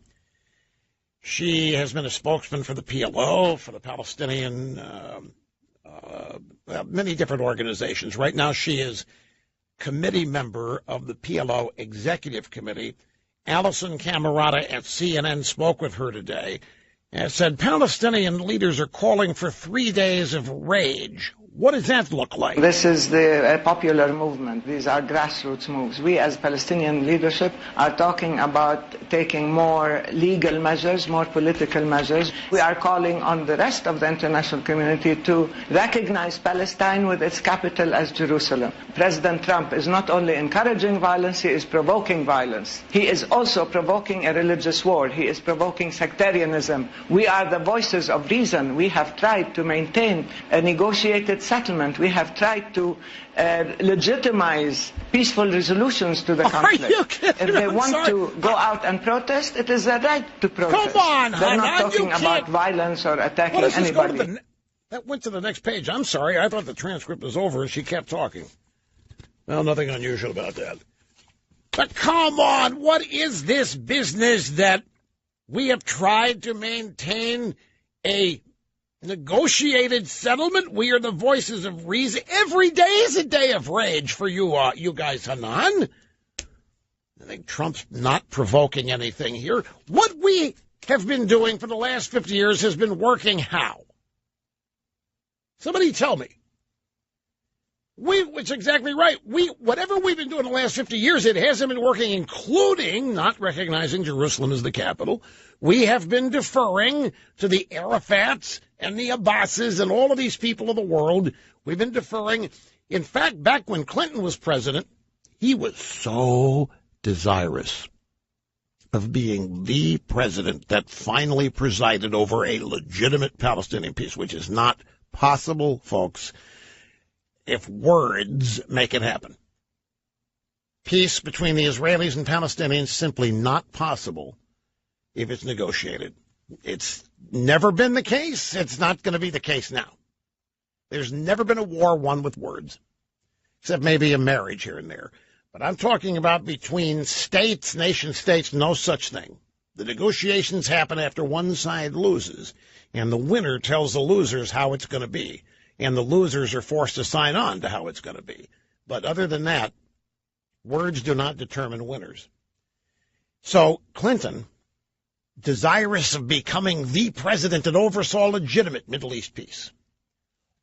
she has been a spokesman for the PLO, for the Palestinian, many different organizations. Right now she is committee member of the PLO Executive Committee. Alison Camerata at CNN spoke with her today and said Palestinian leaders are calling for 3 days of rage. What does that look like? This is the popular movement. These are grassroots moves. We as Palestinian leadership are talking about taking more legal measures, more political measures. We are calling on the rest of the international community to recognize Palestine with its capital as Jerusalem. President Trump is not only encouraging violence, he is provoking violence. He is also provoking a religious war. He is provoking sectarianism. We are the voices of reason. We have tried to maintain a negotiated settlement. We have tried to legitimize peaceful resolutions to the conflict. Are you kidding? If they want to go out and protest, it is their right to protest. Come on, they're not talking about violence or attacking anybody. That went to the next page. I'm sorry. I thought the transcript was over and she kept talking. Well, nothing unusual about that. But come on, what is this business that we have tried to maintain a negotiated settlement? We are the voices of reason. Every day is a day of rage for you, you guys, Hanan. I think Trump's not provoking anything here. What we have been doing for the last 50 years has been working how? Somebody tell me. It's exactly right. Whatever we've been doing the last 50 years, it hasn't been working, including not recognizing Jerusalem as the capital. We have been deferring to the Arafats and the Abbases and all of these people of the world. We've been deferring. In fact, back when Clinton was president, he was so desirous of being the president that finally presided over a legitimate Palestinian peace, which is not possible, folks, if words make it happen. Peace between the Israelis and Palestinians simply not possible if it's negotiated. It's never been the case. It's not going to be the case now. There's never been a war won with words, except maybe a marriage here and there. But I'm talking about between states, nation states, no such thing. The negotiations happen after one side loses, and the winner tells the losers how it's going to be. And the losers are forced to sign on to how it's going to be. But other than that, words do not determine winners. So Clinton, desirous of becoming the president that oversaw legitimate Middle East peace,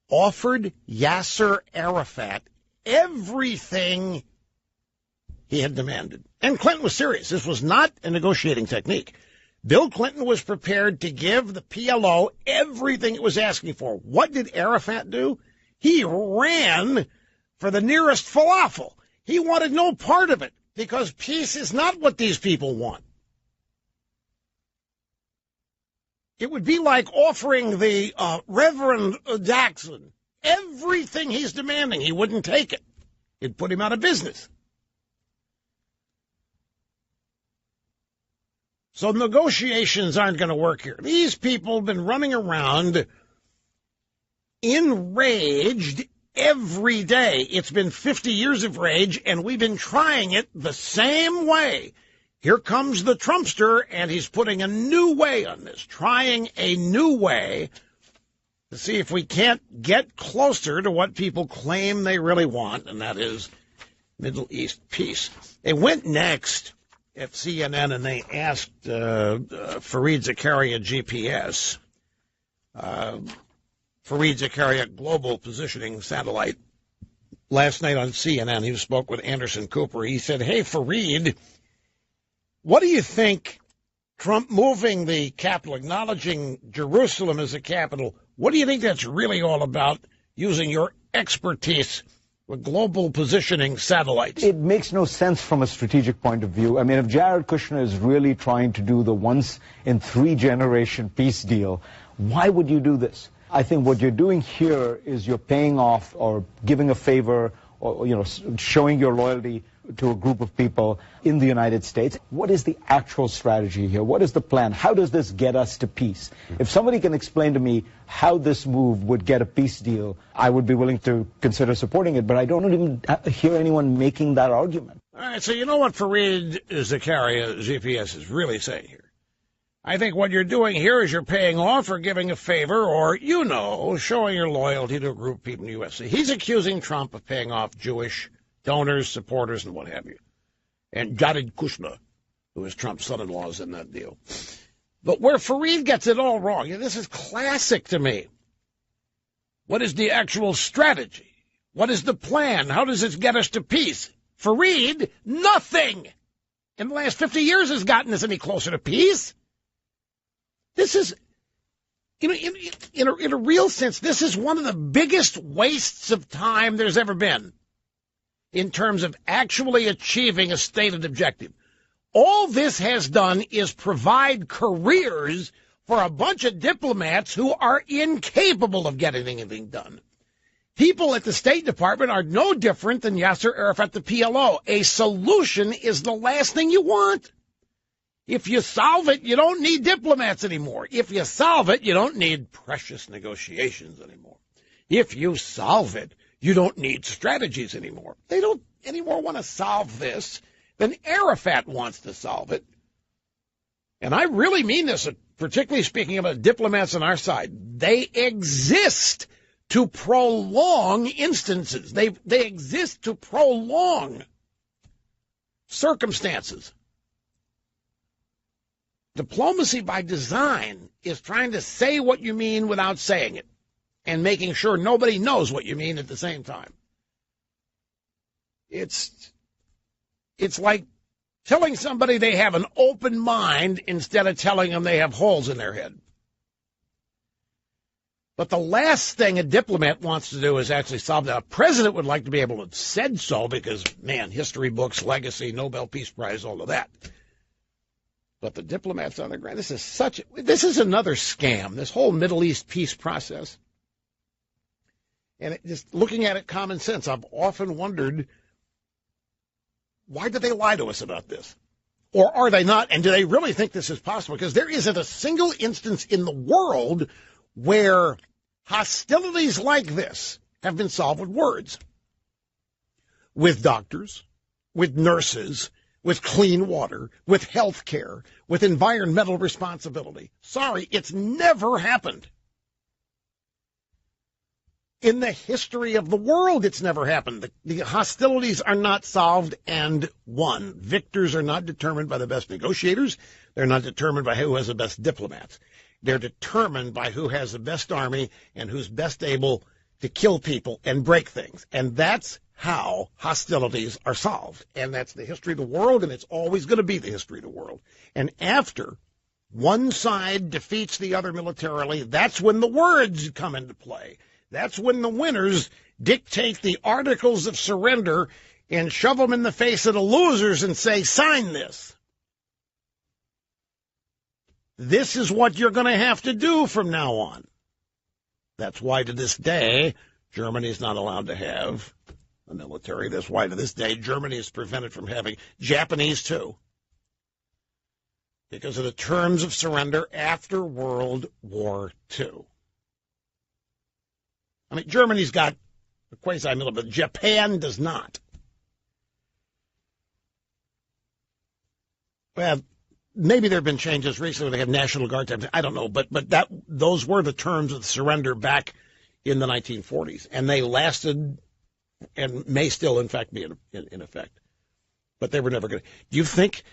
offered Yasser Arafat everything he had demanded. And Clinton was serious. This was not a negotiating technique. Bill Clinton was prepared to give the PLO everything it was asking for. What did Arafat do? He ran for the nearest falafel. He wanted no part of it because peace is not what these people want. It would be like offering the Reverend Jackson everything he's demanding. He wouldn't take it. It'd put him out of business. So negotiations aren't going to work here. These people have been running around enraged every day. It's been 50 years of rage, and we've been trying it the same way. Here comes the Trumpster, and he's putting a new way on this, trying a new way to see if we can't get closer to what people claim they really want, and that is Middle East peace. They went next at CNN, and they asked Fareed Zakaria GPS, Fareed Zakaria Global Positioning Satellite, last night on CNN. He spoke with Anderson Cooper. He said, hey, Fareed, what do you think Trump moving the capital, acknowledging Jerusalem as the capital, what do you think that's really all about, using your expertise with global positioning satellites? It makes no sense from a strategic point of view. I mean, if Jared Kushner is really trying to do the once-in-3-generation peace deal, why would you do this? I think what you're doing here is you're paying off or giving a favor or, showing your loyalty to a group of people in the United States. What is the actual strategy here? What is the plan? How does this get us to peace? If somebody can explain to me how this move would get a peace deal, I would be willing to consider supporting it, but I don't even hear anyone making that argument. All right, so you know what Fareed Zakaria GPS is really saying here? I think what you're doing here is you're paying off or giving a favor or, showing your loyalty to a group of people in the U.S. He's accusing Trump of paying off Jewish donors, supporters, and what have you. And Jared Kushner, who is Trump's son-in-law, is in that deal. But where Fareed gets it all wrong, this is classic to me. What is the actual strategy? What is the plan? How does it get us to peace? Fareed, nothing in the last 50 years has gotten us any closer to peace. This is, in a real sense, this is one of the biggest wastes of time there's ever been in terms of actually achieving a stated objective. All this has done is provide careers for a bunch of diplomats who are incapable of getting anything done. People at the State Department are no different than Yasser Arafat, the PLO. A solution is the last thing you want. If you solve it, you don't need diplomats anymore. If you solve it, you don't need precious negotiations anymore. If you solve it, you don't need strategies anymore. They don't anymore want to solve this than Arafat wants to solve it. And I really mean this, particularly speaking about diplomats on our side. They exist to prolong instances. They exist to prolong circumstances. Diplomacy by design is trying to say what you mean without saying it and making sure nobody knows what you mean at the same time. It's like telling somebody they have an open mind instead of telling them they have holes in their head. But the last thing a diplomat wants to do is actually solve that. A president would like to be able to have said so because, man, history books, legacy, Nobel Peace Prize, all of that. But the diplomats on the ground, this is another scam, this whole Middle East peace process. And just looking at it common sense, I've often wondered, why do they lie to us about this? Or are they not? And do they really think this is possible? Because there isn't a single instance in the world where hostilities like this have been solved with words. With doctors, with nurses, with clean water, with health care, with environmental responsibility. Sorry, it's never happened. In the history of the world, it's never happened. The hostilities are not solved and won. Victors are not determined by the best negotiators. They're not determined by who has the best diplomats. They're determined by who has the best army and who's best able to kill people and break things. And that's how hostilities are solved. And that's the history of the world, and it's always going to be the history of the world. And after one side defeats the other militarily, that's when the words come into play. That's when the winners dictate the articles of surrender and shove them in the face of the losers and say, sign this. This is what you're going to have to do from now on. That's why to this day, Germany is not allowed to have a military. That's why to this day, Germany is prevented from having, Japanese too, because of the terms of surrender after World War II. I mean, Germany's got a quasi-military, but Japan does not. Well, maybe there have been changes recently. They have National Guard types. I don't know, but those were the terms of the surrender back in the 1940s, and they lasted and may still, in fact, be in effect. But they were never going to. Do you think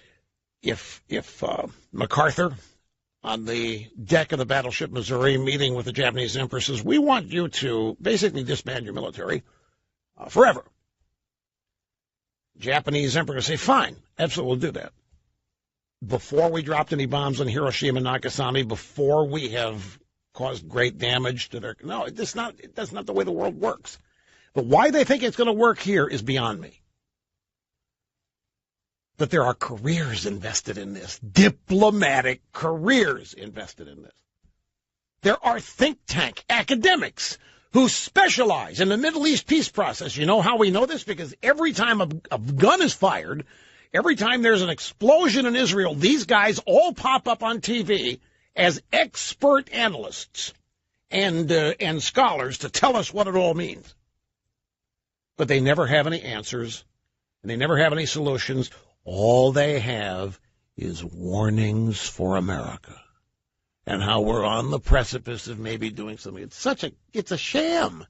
if MacArthur on the deck of the battleship Missouri meeting with the Japanese emperor says, we want you to basically disband your military forever, Japanese emperor would say, fine, absolutely, we'll do that. Before we dropped any bombs on Hiroshima and Nagasaki, before we have caused great damage to their... No, that's not the way the world works. But why they think it's going to work here is beyond me. But there are careers invested in this, diplomatic careers invested in this. There are think tank academics who specialize in the Middle East peace process. You know how we know this? Because every time a gun is fired, every time there's an explosion in Israel, these guys all pop up on TV as expert analysts and scholars to tell us what it all means. But they never have any answers, and they never have any solutions. All they have is warnings for America and how we're on the precipice of maybe doing something. It's a sham.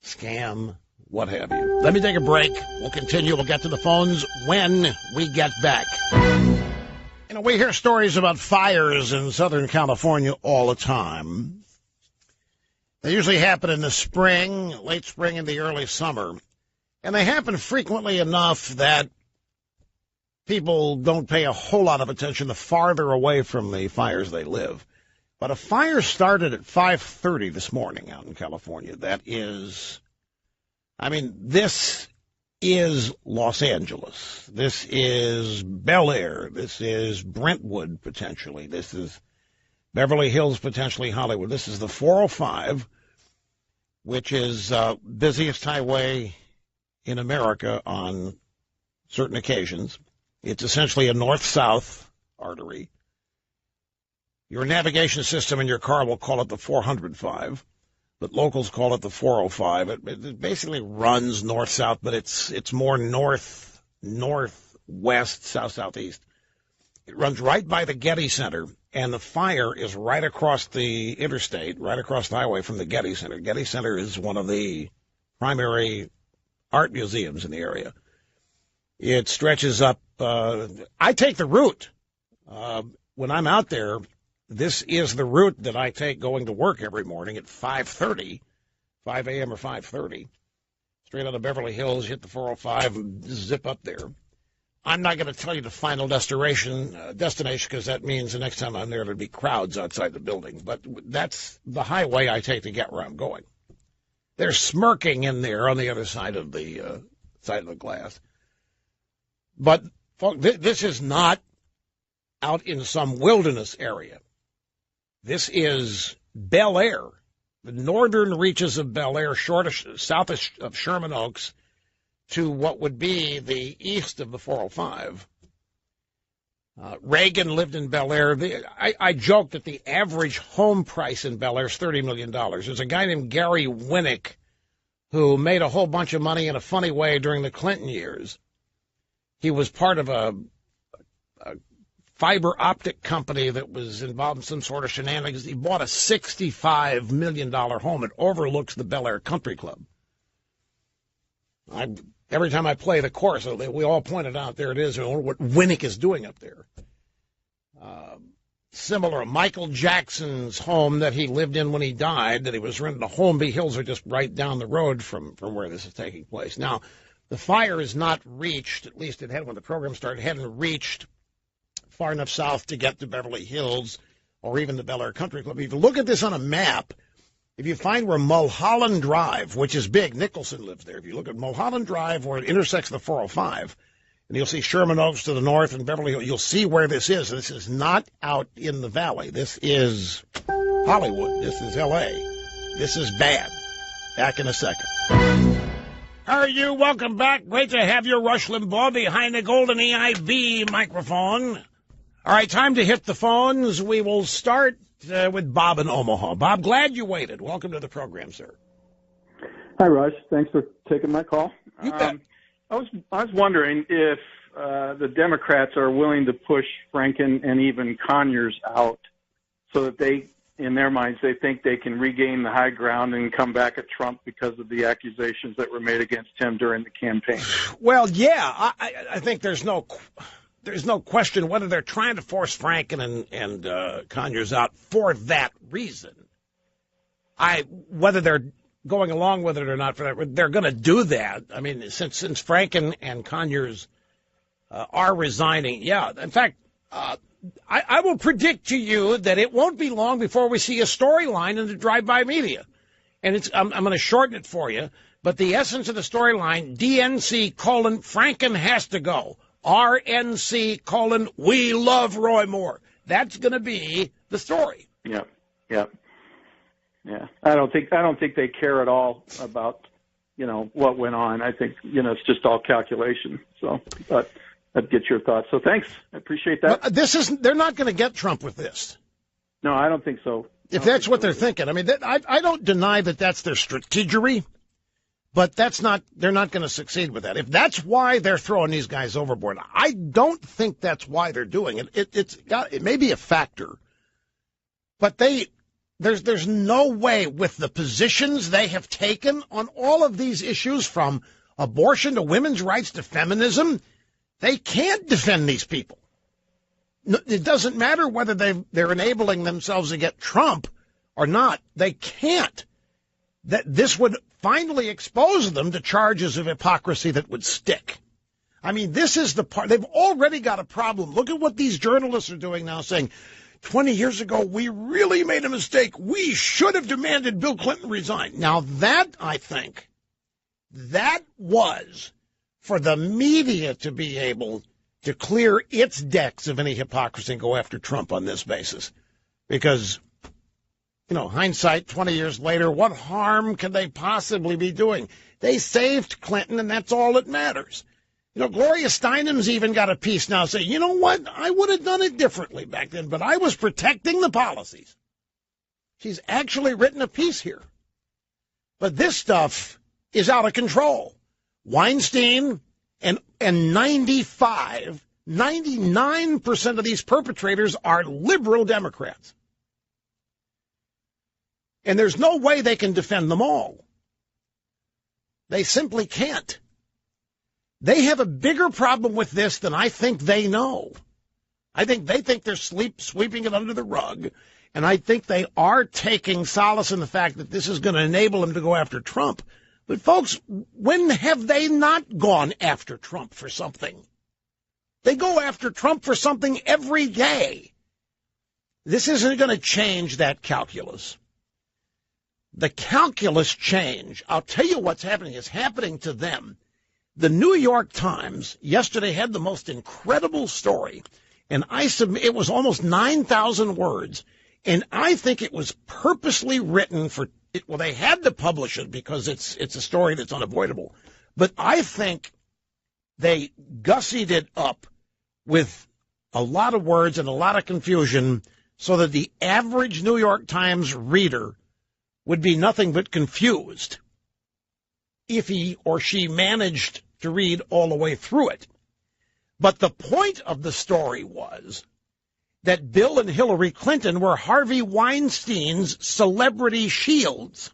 Scam, what have you. Let me take a break. We'll continue. We'll get to the phones when we get back. You know, we hear stories about fires in Southern California all the time. They usually happen in the spring, late spring, and the early summer. And they happen frequently enough that people don't pay a whole lot of attention the farther away from the fires they live. But a fire started at 5:30 this morning out in California. That is, this is Los Angeles. This is Bel Air. This is Brentwood, potentially. This is Beverly Hills, potentially Hollywood. This is the 405, which is busiest highway in America on certain occasions. It's essentially a north-south artery. Your navigation system in your car will call it the 405, but locals call it the 405. It basically runs north-south, but it's more north-northwest, south-southeast. It runs right by the Getty Center, and the fire is right across the interstate, right across the highway from the Getty Center. Getty Center is one of the primary art museums in the area. It stretches up. I take the route. When I'm out there, this is the route that I take going to work every morning at 5:30, 5 a.m. or 5:30. straight out of Beverly Hills, hit the 405, and zip up there. I'm not going to tell you the final destination because that means the next time I'm there, there'll be crowds outside the building. But that's the highway I take to get where I'm going. They're smirking in there on the other side of the glass. But folks, this is not out in some wilderness area. This is Bel Air, the northern reaches of Bel Air, south of Sherman Oaks, to what would be the east of the 405. Reagan lived in Bel Air. I joke that the average home price in Bel Air is $30 million. There's a guy named Gary Winnick who made a whole bunch of money in a funny way during the Clinton years. He was part of a fiber optic company that was involved in some sort of shenanigans. He bought a $65 million home. It overlooks the Bel Air Country Club. Every time I play the chorus, we all pointed out, there it is, what Winnick is doing up there. Similar, Michael Jackson's home that he lived in when he died, that he was renting, the Holmby Hills are just right down the road from where this is taking place. Now, the fire is not reached, at least it had when the program started, it hadn't reached far enough south to get to Beverly Hills or even the Bel Air Country Club. If you look at this on a map, if you find where Mulholland Drive, which is big, Nicholson lives there. If you look at Mulholland Drive where it intersects the 405, and you'll see Sherman Oaks to the north and Beverly Hills, you'll see where this is. This is not out in the valley. This is Hollywood. This is L.A. This is bad. Back in a second. How are you? Welcome back. Great to have you, Rush Limbaugh, behind the golden EIB microphone. All right, time to hit the phones. We will start with Bob in Omaha. Bob, glad you waited. Welcome to the program, sir. Hi, Rush. Thanks for taking my call. You bet. I was wondering if the Democrats are willing to push Franken and even Conyers out so that they, in their minds, they think they can regain the high ground and come back at Trump because of the accusations that were made against him during the campaign. Well, yeah, I think there's no question whether they're trying to force Franken and Conyers out for that reason. Whether they're going along with it or not, they're going to do that. I mean, since Franken and Conyers are resigning, yeah. In fact, I will predict to you that it won't be long before we see a storyline in the drive-by media. And I'm going to shorten it for you, but the essence of the storyline, DNC : Franken has to go. RNC : we love Roy Moore. That's going to be the story. Yeah. I don't think they care at all about, what went on. I think, it's just all calculation. So, but I'd get your thoughts. So thanks. I appreciate that. They're not going to get Trump with this. No, I don't think so. If that's what they're thinking. I mean, I don't deny that that's their strategery, but they're not going to succeed with that. If that's why they're throwing these guys overboard, I don't think that's why they're doing it. It may be a factor, but there's no way with the positions they have taken on all of these issues, from abortion to women's rights to feminism, they can't defend these people. It doesn't matter whether they're enabling themselves to get Trump or not. They can't. This would finally expose them to charges of hypocrisy that would stick. I mean, this is the part. They've already got a problem. Look at what these journalists are doing now, saying, 20 years ago, we really made a mistake. We should have demanded Bill Clinton resign. Now, that, I think, that was for the media to be able to clear its decks of any hypocrisy and go after Trump on this basis. Because, hindsight 20 years later, what harm can they possibly be doing? They saved Clinton, and that's all that matters. Gloria Steinem's even got a piece now saying, you know what, I would have done it differently back then, but I was protecting the policies. She's actually written a piece here. But this stuff is out of control. Weinstein and 99% of these perpetrators are liberal Democrats. And there's no way they can defend them all. They simply can't. They have a bigger problem with this than I think they know. I think they think they're sweeping it under the rug, and I think they are taking solace in the fact that this is going to enable them to go after Trump. But, folks, when have they not gone after Trump for something? They go after Trump for something every day. This isn't going to change that calculus. The calculus change, I'll tell you what's happening, is happening to them. The New York Times yesterday had the most incredible story, and it was almost 9,000 words, and I think it was purposely written for it. Well, they had to publish it because it's a story that's unavoidable, but I think they gussied it up with a lot of words and a lot of confusion so that the average New York Times reader would be nothing but confused if he or she managed to read all the way through it. But the point of the story was that Bill and Hillary Clinton were Harvey Weinstein's celebrity shields.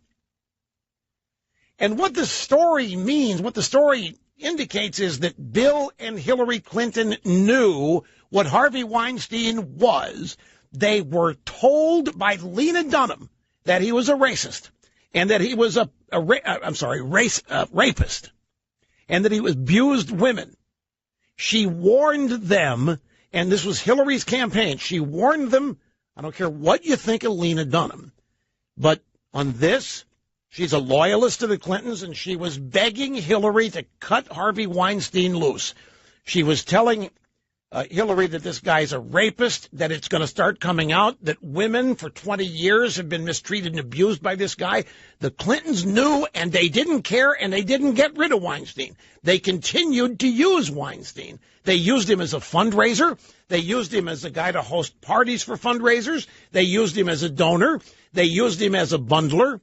And what the story means, what the story indicates, is that Bill and Hillary Clinton knew what Harvey Weinstein was. They were told by Lena Dunham that he was a racist and that he was a rapist and that he abused women. She warned them, and this was Hillary's campaign. She warned them. I don't care what you think of Lena Dunham, but on this, she's a loyalist to the Clintons, and she was begging Hillary to cut Harvey Weinstein loose. She was telling Hillary that this guy's a rapist, that it's going to start coming out that women for 20 years have been mistreated and abused by this guy. The Clintons knew, and they didn't care, and they didn't get rid of Weinstein. They continued to use Weinstein. They used him as a fundraiser. They used him as a guy to host parties for fundraisers. They used him as a donor. They used him as a bundler,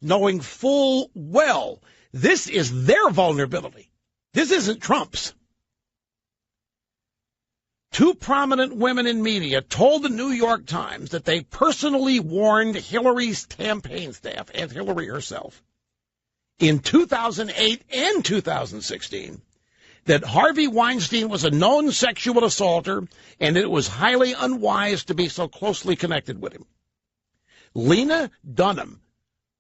knowing full well this is their vulnerability. This isn't Trump's. Two prominent women in media told the New York Times that they personally warned Hillary's campaign staff and Hillary herself in 2008 and 2016 that Harvey Weinstein was a known sexual assaulter and it was highly unwise to be so closely connected with him. Lena Dunham,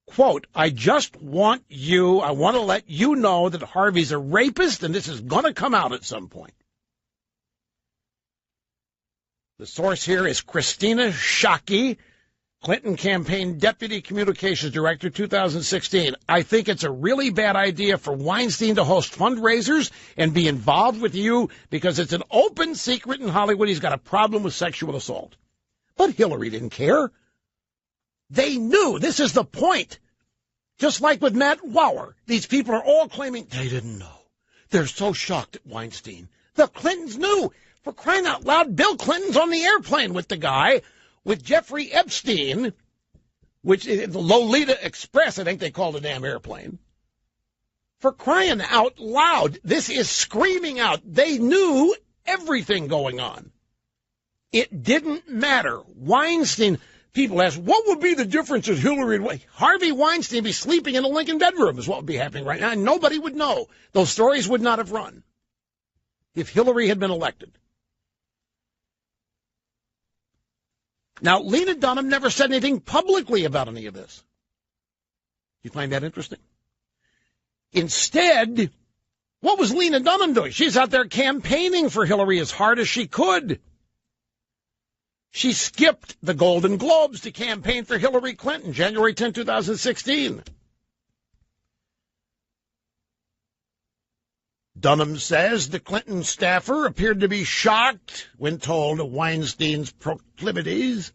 quote, I want to let you know that Harvey's a rapist and this is going to come out at some point. The source here is Christina Shockey, Clinton Campaign Deputy Communications Director, 2016. I think it's a really bad idea for Weinstein to host fundraisers and be involved with you because it's an open secret in Hollywood. He's got a problem with sexual assault. But Hillary didn't care. They knew. This is the point. Just like with Matt Lauer, these people are all claiming they didn't know. They're so shocked at Weinstein. The Clintons knew. For crying out loud, Bill Clinton's on the airplane with the guy, with Jeffrey Epstein, which is the Lolita Express, I think they call the damn airplane. For crying out loud, this is screaming out. They knew everything going on. It didn't matter. Weinstein, people ask, what would be the difference if Hillary and Harvey Weinstein be sleeping in a Lincoln bedroom is what would be happening right now, and nobody would know. Those stories would not have run if Hillary had been elected. Now, Lena Dunham never said anything publicly about any of this. You find that interesting? Instead, what was Lena Dunham doing? She's out there campaigning for Hillary as hard as she could. She skipped the Golden Globes to campaign for Hillary Clinton, January 10, 2016. Dunham says the Clinton staffer appeared to be shocked when told of Weinstein's proclivities,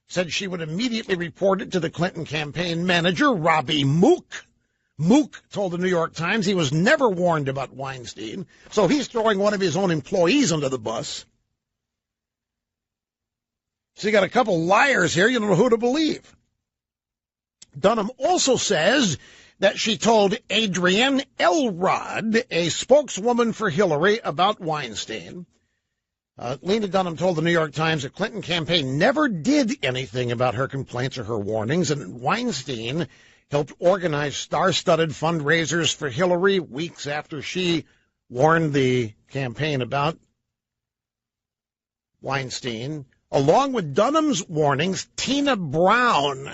said she would immediately report it to the Clinton campaign manager, Robbie Mook. Mook told the New York Times he was never warned about Weinstein, so he's throwing one of his own employees under the bus. So you got a couple liars here, you don't know who to believe. Dunham also says that she told Adrienne Elrod, a spokeswoman for Hillary, about Weinstein. Lena Dunham told the New York Times the Clinton campaign never did anything about her complaints or her warnings, and Weinstein helped organize star-studded fundraisers for Hillary weeks after she warned the campaign about Weinstein. Along with Dunham's warnings, Tina Brown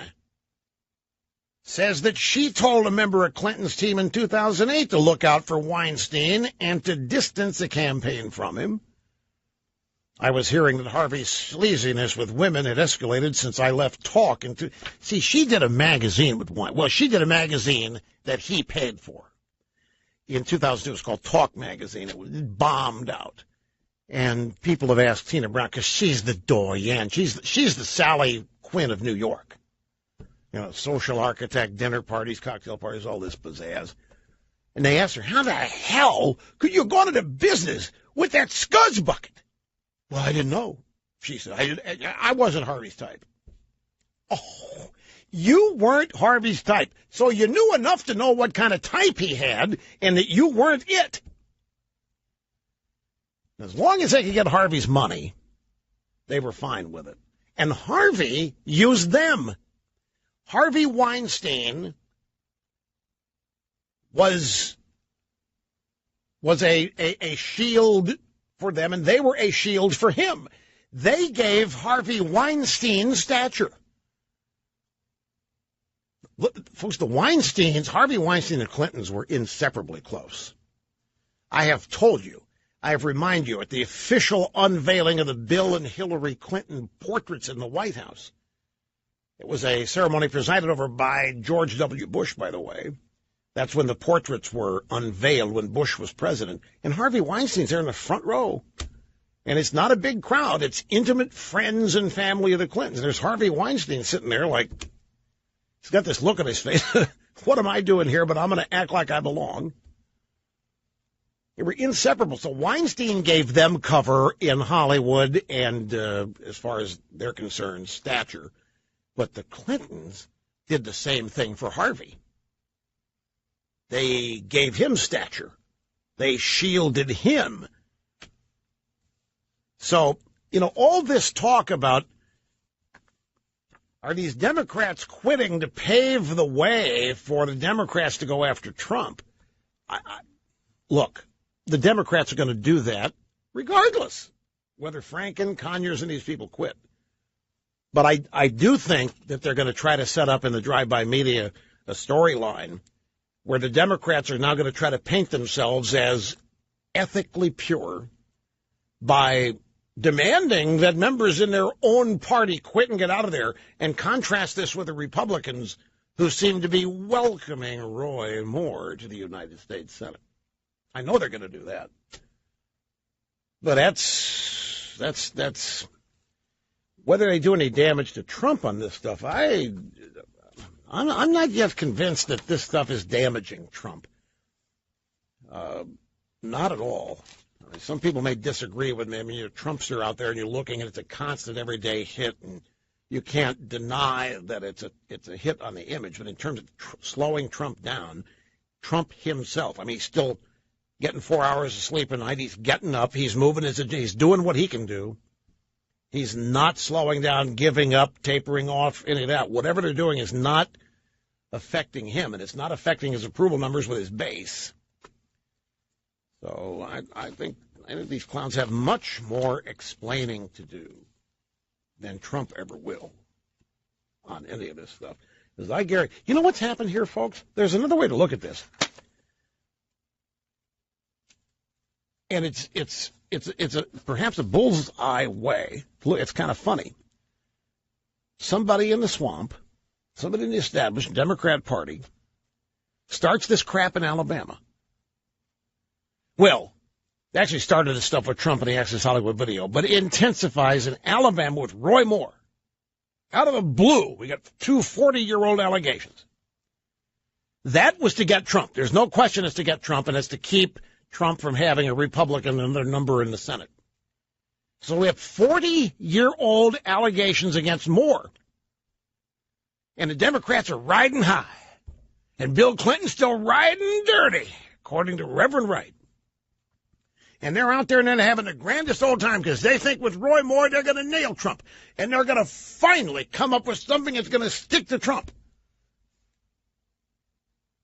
says that she told a member of Clinton's team in 2008 to look out for Weinstein and to distance the campaign from him. I was hearing that Harvey's sleaziness with women had escalated since I left Talk. See, she did a magazine with Weinstein. Well, she did a magazine that he paid for. In 2002, it was called Talk Magazine. It was bombed out. And people have asked Tina Brown, because she's the doyen. She's the Sally Quinn of New York. You know, social architect, dinner parties, cocktail parties, all this pizzazz. And they asked her, how the hell could you go into business with that scuzz bucket? Well, I didn't know, she said. I wasn't Harvey's type. Oh, you weren't Harvey's type. So you knew enough to know what kind of type he had and that you weren't it. As long as they could get Harvey's money, they were fine with it. And Harvey used them. Harvey Weinstein was a shield for them, and they were a shield for him. They gave Harvey Weinstein stature. Look, folks, Harvey Weinstein and Clintons were inseparably close. I have told you, I have reminded you at the official unveiling of the Bill and Hillary Clinton portraits in the White House. It was a ceremony presided over by George W. Bush, by the way. That's when the portraits were unveiled, when Bush was president. And Harvey Weinstein's there in the front row. And it's not a big crowd. It's intimate friends and family of the Clintons. There's Harvey Weinstein sitting there like, he's got this look on his face. What am I doing here? But I'm going to act like I belong. They were inseparable. So Weinstein gave them cover in Hollywood and, as far as they're concerned, stature. But the Clintons did the same thing for Harvey. They gave him stature. They shielded him. So, all this talk about, are these Democrats quitting to pave the way for the Democrats to go after Trump? Look, the Democrats are going to do that regardless, whether Franken, Conyers, and these people quit. But I do think that they're going to try to set up in the drive-by media a storyline where the Democrats are now going to try to paint themselves as ethically pure by demanding that members in their own party quit and get out of there, and contrast this with the Republicans who seem to be welcoming Roy Moore to the United States Senate. I know they're going to do that. But that's whether they do any damage to Trump on this stuff, I'm not yet convinced that this stuff is damaging Trump. Not at all. Some people may disagree with me. I mean, you're a Trumpster out there, and you're looking, and it's a constant, everyday hit, and you can't deny that it's a hit on the image. But in terms of slowing Trump down, Trump himself, I mean, he's still getting 4 hours of sleep a night. He's getting up. He's moving. He's doing what he can do. He's not slowing down, giving up, tapering off, any of that. Whatever they're doing is not affecting him, and it's not affecting his approval numbers with his base. So I think these clowns have much more explaining to do than Trump ever will on any of this stuff. Because you know what's happened here, folks? There's another way to look at this. And it's perhaps a bullseye way. It's kind of funny. Somebody in the swamp, somebody in the established Democrat Party, starts this crap in Alabama. Well, they actually started this stuff with Trump and the Access Hollywood video, but it intensifies in Alabama with Roy Moore. Out of the blue, we got 2 40-year-old allegations. That was to get Trump. There's no question it's to get Trump, and it's to keep Trump from having a Republican and their number in the Senate. So we have 40-year-old allegations against Moore. And the Democrats are riding high. And Bill Clinton's still riding dirty, according to Reverend Wright. And they're out there and they're having the grandest old time because they think with Roy Moore they're going to nail Trump. And they're going to finally come up with something that's going to stick to Trump.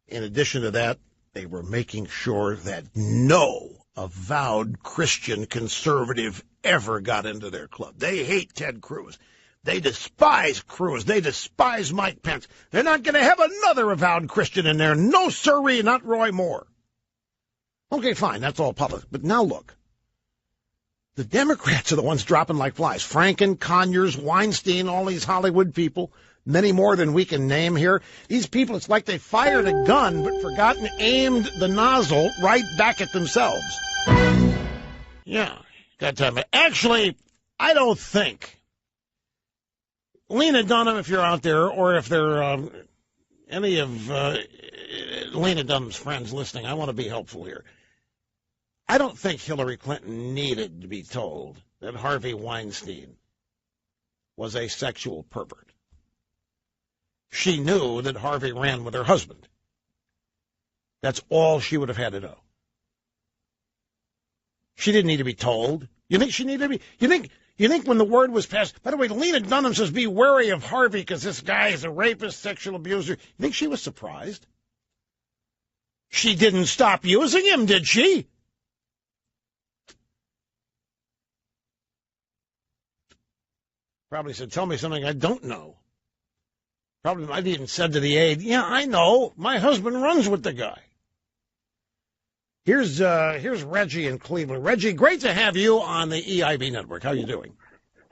In addition to that, they were making sure that no avowed Christian conservative ever got into their club. They hate Ted Cruz. They despise Cruz. They despise Mike Pence. They're not going to have another avowed Christian in there. No sirree, not Roy Moore. Okay, fine, that's all politics. But now look. The Democrats are the ones dropping like flies. Franken, Conyers, Weinstein, all these Hollywood people, many more than we can name here. These people, it's like they fired a gun but forgot and aimed the nozzle right back at themselves. Yeah, got time. Actually, I don't think Lena Dunham, if you're out there, or if there are any of Lena Dunham's friends listening, I want to be helpful here. I don't think Hillary Clinton needed to be told that Harvey Weinstein was a sexual pervert. She knew that Harvey ran with her husband. That's all she would have had to know. She didn't need to be told. You think she needed to be? You think when the word was passed? By the way, Lena Dunham says be wary of Harvey because this guy is a rapist, sexual abuser. You think she was surprised? She didn't stop using him, did she? Probably said, tell me something I don't know. Probably might even said to the aide, yeah, I know. My husband runs with the guy. Here's Reggie in Cleveland. Reggie, great to have you on the EIB network. How are you doing?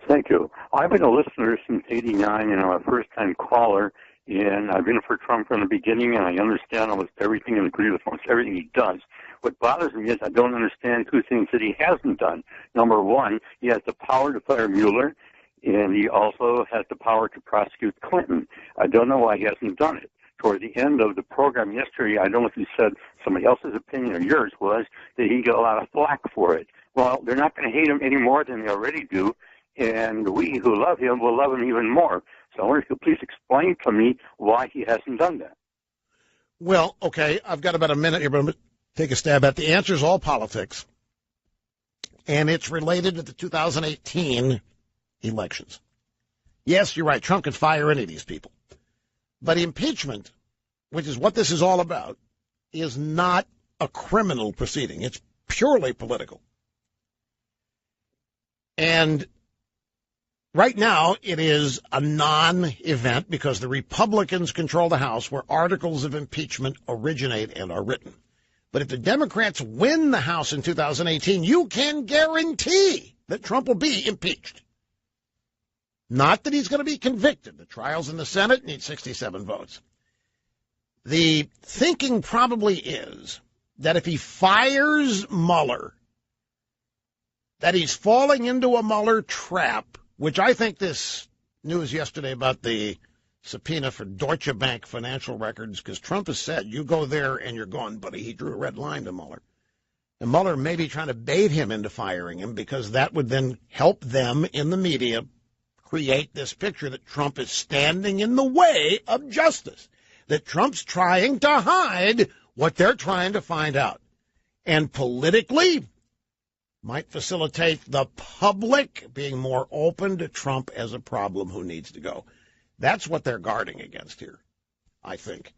Thank you. I've been a listener since '89, and I'm a first-time caller, and I've been for Trump from the beginning, and I understand almost everything and agree with almost everything he does. What bothers me is I don't understand two things that he hasn't done. Number one, he has the power to fire Mueller, and he also has the power to prosecute Clinton. I don't know why he hasn't done it. Toward the end of the program yesterday, I don't know if you said somebody else's opinion or yours was that he got a lot of flack for it. Well, they're not going to hate him any more than they already do, and we who love him will love him even more. So I wonder if you could please explain to me why he hasn't done that. Well, okay, I've got about a minute here, but I'm going to take a stab at it. The answer is all politics, and it's related to the 2018 elections. Yes, you're right. Trump could fire any of these people. But impeachment, which is what this is all about, is not a criminal proceeding. It's purely political. And right now, it is a non-event because the Republicans control the House where articles of impeachment originate and are written. But if the Democrats win the House in 2018, you can guarantee that Trump will be impeached. Not that he's going to be convicted. The trials in the Senate need 67 votes. The thinking probably is that if he fires Mueller, that he's falling into a Mueller trap, which I think this news yesterday about the subpoena for Deutsche Bank financial records, because Trump has said, you go there and you're gone, buddy. He drew a red line to Mueller. And Mueller may be trying to bait him into firing him because that would then help them in the media create this picture that Trump is standing in the way of justice, that Trump's trying to hide what they're trying to find out. And politically, might facilitate the public being more open to Trump as a problem who needs to go. That's what they're guarding against here, I think.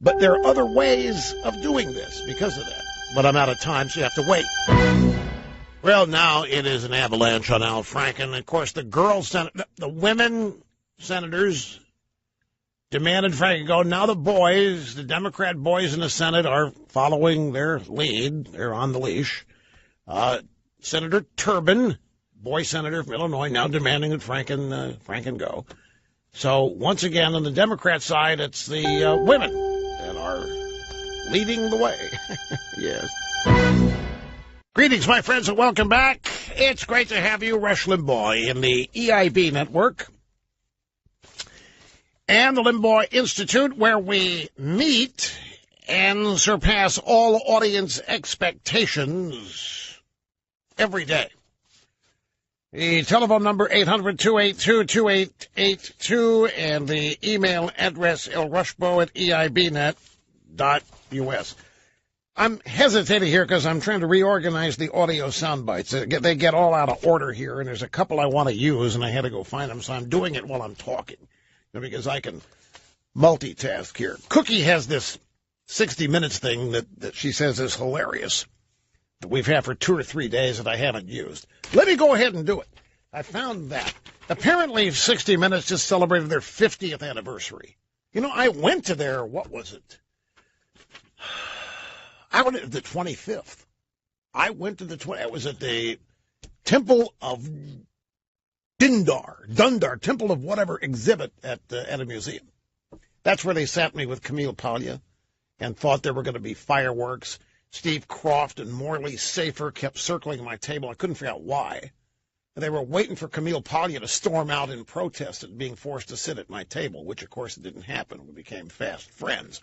But there are other ways of doing this because of that. But I'm out of time, so you have to wait. Well, now it is an avalanche on Al Franken. Of course, the women senators demanded Franken go. Now the boys, the Democrat boys in the Senate, are following their lead. They're on the leash. Senator Turbin, boy senator from Illinois, now demanding that Franken go. So once again, on the Democrat side, it's the women that are leading the way. Yes. Greetings, my friends, and welcome back. It's great to have you, Rush Limbaugh, in the EIB network and the Limbaugh Institute, where we meet and surpass all audience expectations every day. The telephone number, 800-282-2882, and the email address, lrushbo@eibnet.us. I'm hesitating here because I'm trying to reorganize the audio sound bites. They get all out of order here, and there's a couple I want to use, and I had to go find them, so I'm doing it while I'm talking, because I can multitask here. Cookie has this 60 Minutes thing that she says is hilarious, that we've had for 2 or 3 days that I haven't used. Let me go ahead and do it. I found that. Apparently, 60 Minutes just celebrated their 50th anniversary. You know, I went to their, what was it? I went to the 25th. I went to it was at the Temple of Dundar, Temple of whatever exhibit at a museum. That's where they sat me with Camille Paglia and thought there were going to be fireworks. Steve Croft and Morley Safer kept circling my table. I couldn't figure out why. They were waiting for Camille Paglia to storm out in protest at being forced to sit at my table, which, of course, didn't happen. We became fast friends.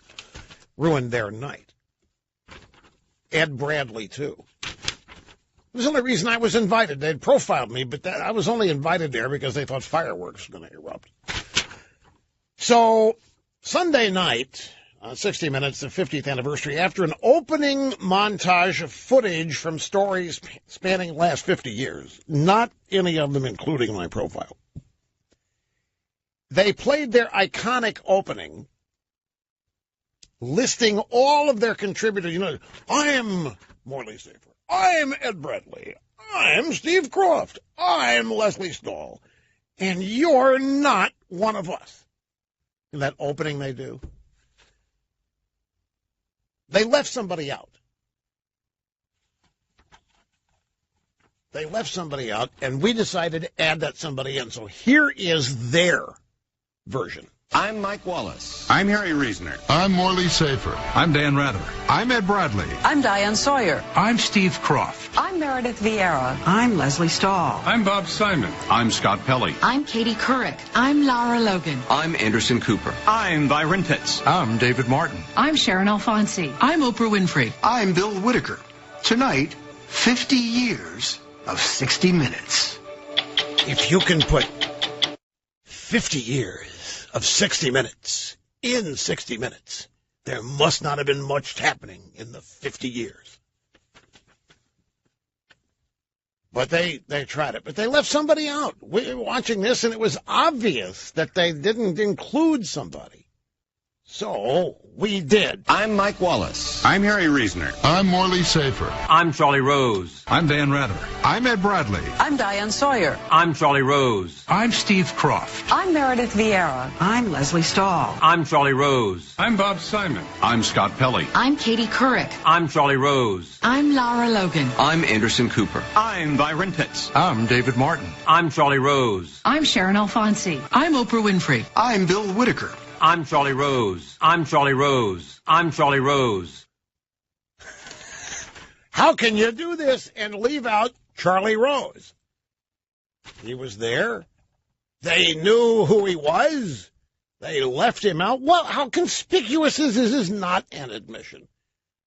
Ruined their night. Ed Bradley, too. It was the only reason I was invited. They'd profiled me, but I was only invited there because they thought fireworks were going to erupt. So, Sunday night, 60 Minutes, the 50th anniversary, after an opening montage of footage from stories spanning the last 50 years, not any of them including my profile, they played their iconic opening, listing all of their contributors. You know, I am Morley Safer. I'm Ed Bradley. I'm Steve Croft. I'm Leslie Stahl. And you're not one of us. In that opening they do. They left somebody out. They left somebody out, and we decided to add that somebody in. So here is their version. I'm Mike Wallace. I'm Harry Reasoner. I'm Morley Safer. I'm Dan Rather. I'm Ed Bradley. I'm Diane Sawyer. I'm Steve Croft. I'm Meredith Vieira. I'm Leslie Stahl. I'm Bob Simon. I'm Scott Pelley. I'm Katie Couric. I'm Laura Logan. I'm Anderson Cooper. I'm Byron Pitts. I'm David Martin. I'm Sharon Alfonsi. I'm Oprah Winfrey. I'm Bill Whitaker. Tonight, 50 years of 60 Minutes. If you can put 50 years of 60 Minutes in 60 Minutes, there must not have been much happening in the 50 years. But they tried it. But they left somebody out. We were watching this, and it was obvious that they didn't include somebody. So we did. I'm Mike Wallace. I'm Harry Reasoner. I'm Morley Safer. I'm Charlie Rose. I'm Dan Rather. I'm Ed Bradley. I'm Diane Sawyer. I'm Charlie Rose. I'm Steve Croft. I'm Meredith Vieira. I'm Leslie Stahl. I'm Charlie Rose. I'm Bob Simon. I'm Scott Pelley. I'm Katie Couric. I'm Charlie Rose. I'm Laura Logan. I'm Anderson Cooper. I'm Byron Pitts. I'm David Martin. I'm Charlie Rose. I'm Sharon Alfonsi. I'm Oprah Winfrey. I'm Bill Whitaker. I'm Charlie Rose. I'm Charlie Rose. I'm Charlie Rose. How can you do this and leave out Charlie Rose? He was there. They knew who he was. They left him out. Well, how conspicuous is this? Is not an admission.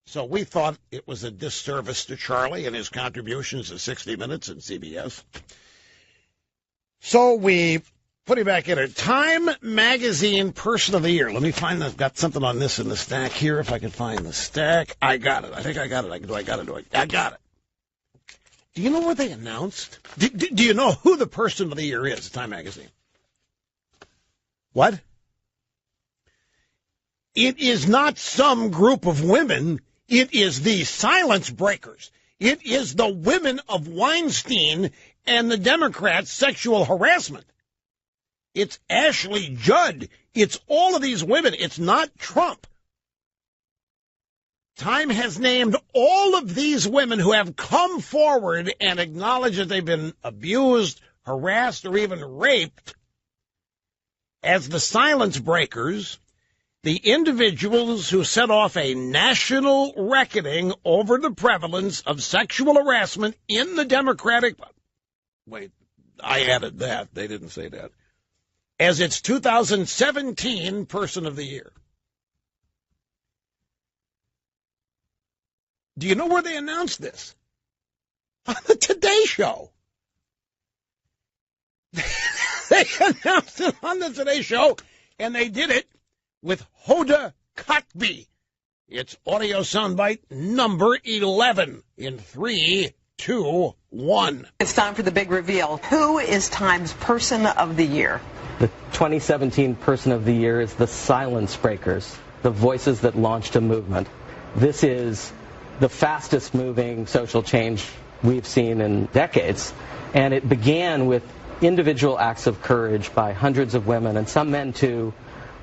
So we thought it was a disservice to Charlie and his contributions to 60 Minutes and CBS. So we put him back in it. Time Magazine Person of the Year. Let me find. I've got something on this in the stack here. If I can find the stack. I got it. I think I got it. I got it. Do you know what they announced? Do you know who the Person of the Year is, Time Magazine? What? It is not some group of women. It is the silence breakers. It is the women of Weinstein and the Democrats' sexual harassment. It's Ashley Judd. It's all of these women. It's not Trump. Time has named all of these women who have come forward and acknowledged that they've been abused, harassed, or even raped as the silence breakers, the individuals who set off a national reckoning over the prevalence of sexual harassment in the Democratic... Wait, I added that. They didn't say that. As its 2017 Person of the Year. Do you know where they announced this? On the Today Show. They announced it on the Today Show, and they did it with Hoda Kotb. It's audio soundbite number 11 in 3, 2, 1. It's time for the big reveal. Who is Time's Person of the Year? The 2017 Person of the Year is the Silence Breakers, the voices that launched a movement. This is the fastest moving social change we've seen in decades, and it began with individual acts of courage by hundreds of women, and some men too,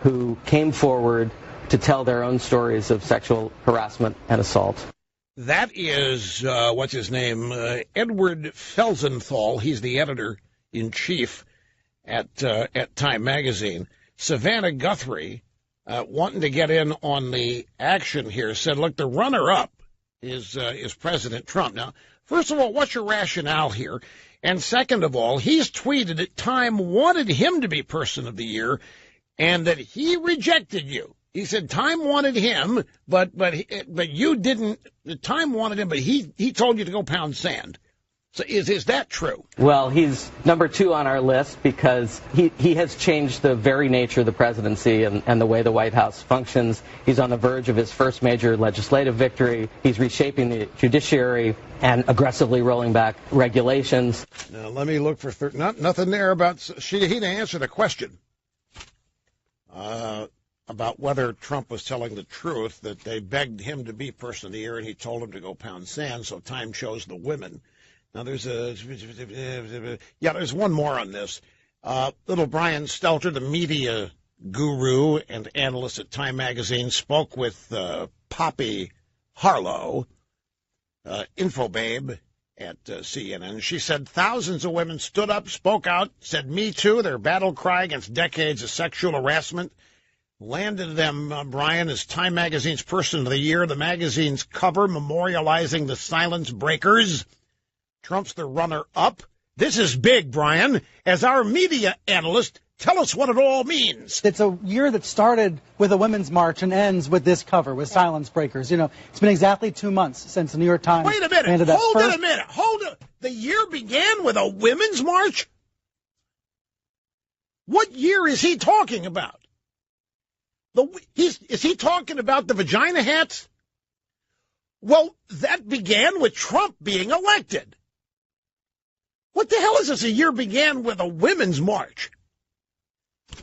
who came forward to tell their own stories of sexual harassment and assault. That is, what's his name, Edward Felsenthal. He's the editor-in-chief at Time Magazine. Savannah Guthrie, wanting to get in on the action here, said, look, the runner-up is President Trump. Now, first of all, what's your rationale here? And second of all, he's tweeted that Time wanted him to be Person of the Year and that he rejected you. He said Time wanted him, but you didn't. Time wanted him, but he told you to go pound sand. So is that true? Well, he's number 2 on our list because he has changed the very nature of the presidency and the way the White House functions. He's on the verge of his first major legislative victory. He's reshaping the judiciary and aggressively rolling back regulations. Now, let me look for nothing there about. He didn't answer the question about whether Trump was telling the truth, that they begged him to be Person of the Year and he told him to go pound sand, so Time chose the women. Now, there's one more on this. Little Brian Stelter, the media guru and analyst at Time Magazine, spoke with Poppy Harlow, Infobabe at CNN. She said thousands of women stood up, spoke out, said Me Too, their battle cry against decades of sexual harassment. Landed them, Brian, as Time Magazine's Person of the Year, the magazine's cover memorializing the silence breakers. Trump's the runner-up. This is big, Brian. As our media analyst, tell us what it all means. It's a year that started with a women's march and ends with this cover, with silence breakers. You know, it's been exactly 2 months since the New York Times. Wait a minute. Hold it. The year began with a women's march? What year is he talking about? Is he talking about the vagina hats? Well, that began with Trump being elected. What the hell is this? A year began with a women's march.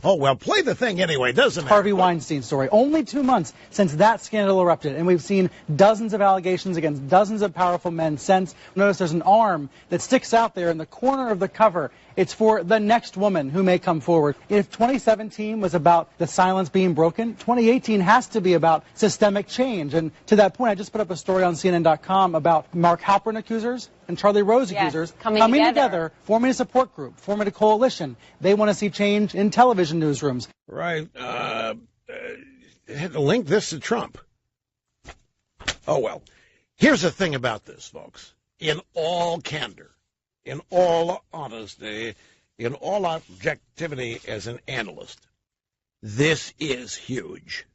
Oh, well, play the thing anyway, doesn't it? Harvey Weinstein story. Only 2 months since that scandal erupted, and we've seen dozens of allegations against dozens of powerful men since. Notice there's an arm that sticks out there in the corner of the cover. It's for the next woman who may come forward. If 2017 was about the silence being broken, 2018 has to be about systemic change. And to that point, I just put up a story on CNN.com about Mark Halperin accusers and Charlie Rose accusers coming together, forming a support group, forming a coalition. They want to see change in television newsrooms. Right. Link this to Trump. Oh, well. Here's the thing about this, folks. In all candor, in all honesty, in all objectivity as an analyst, this is huge.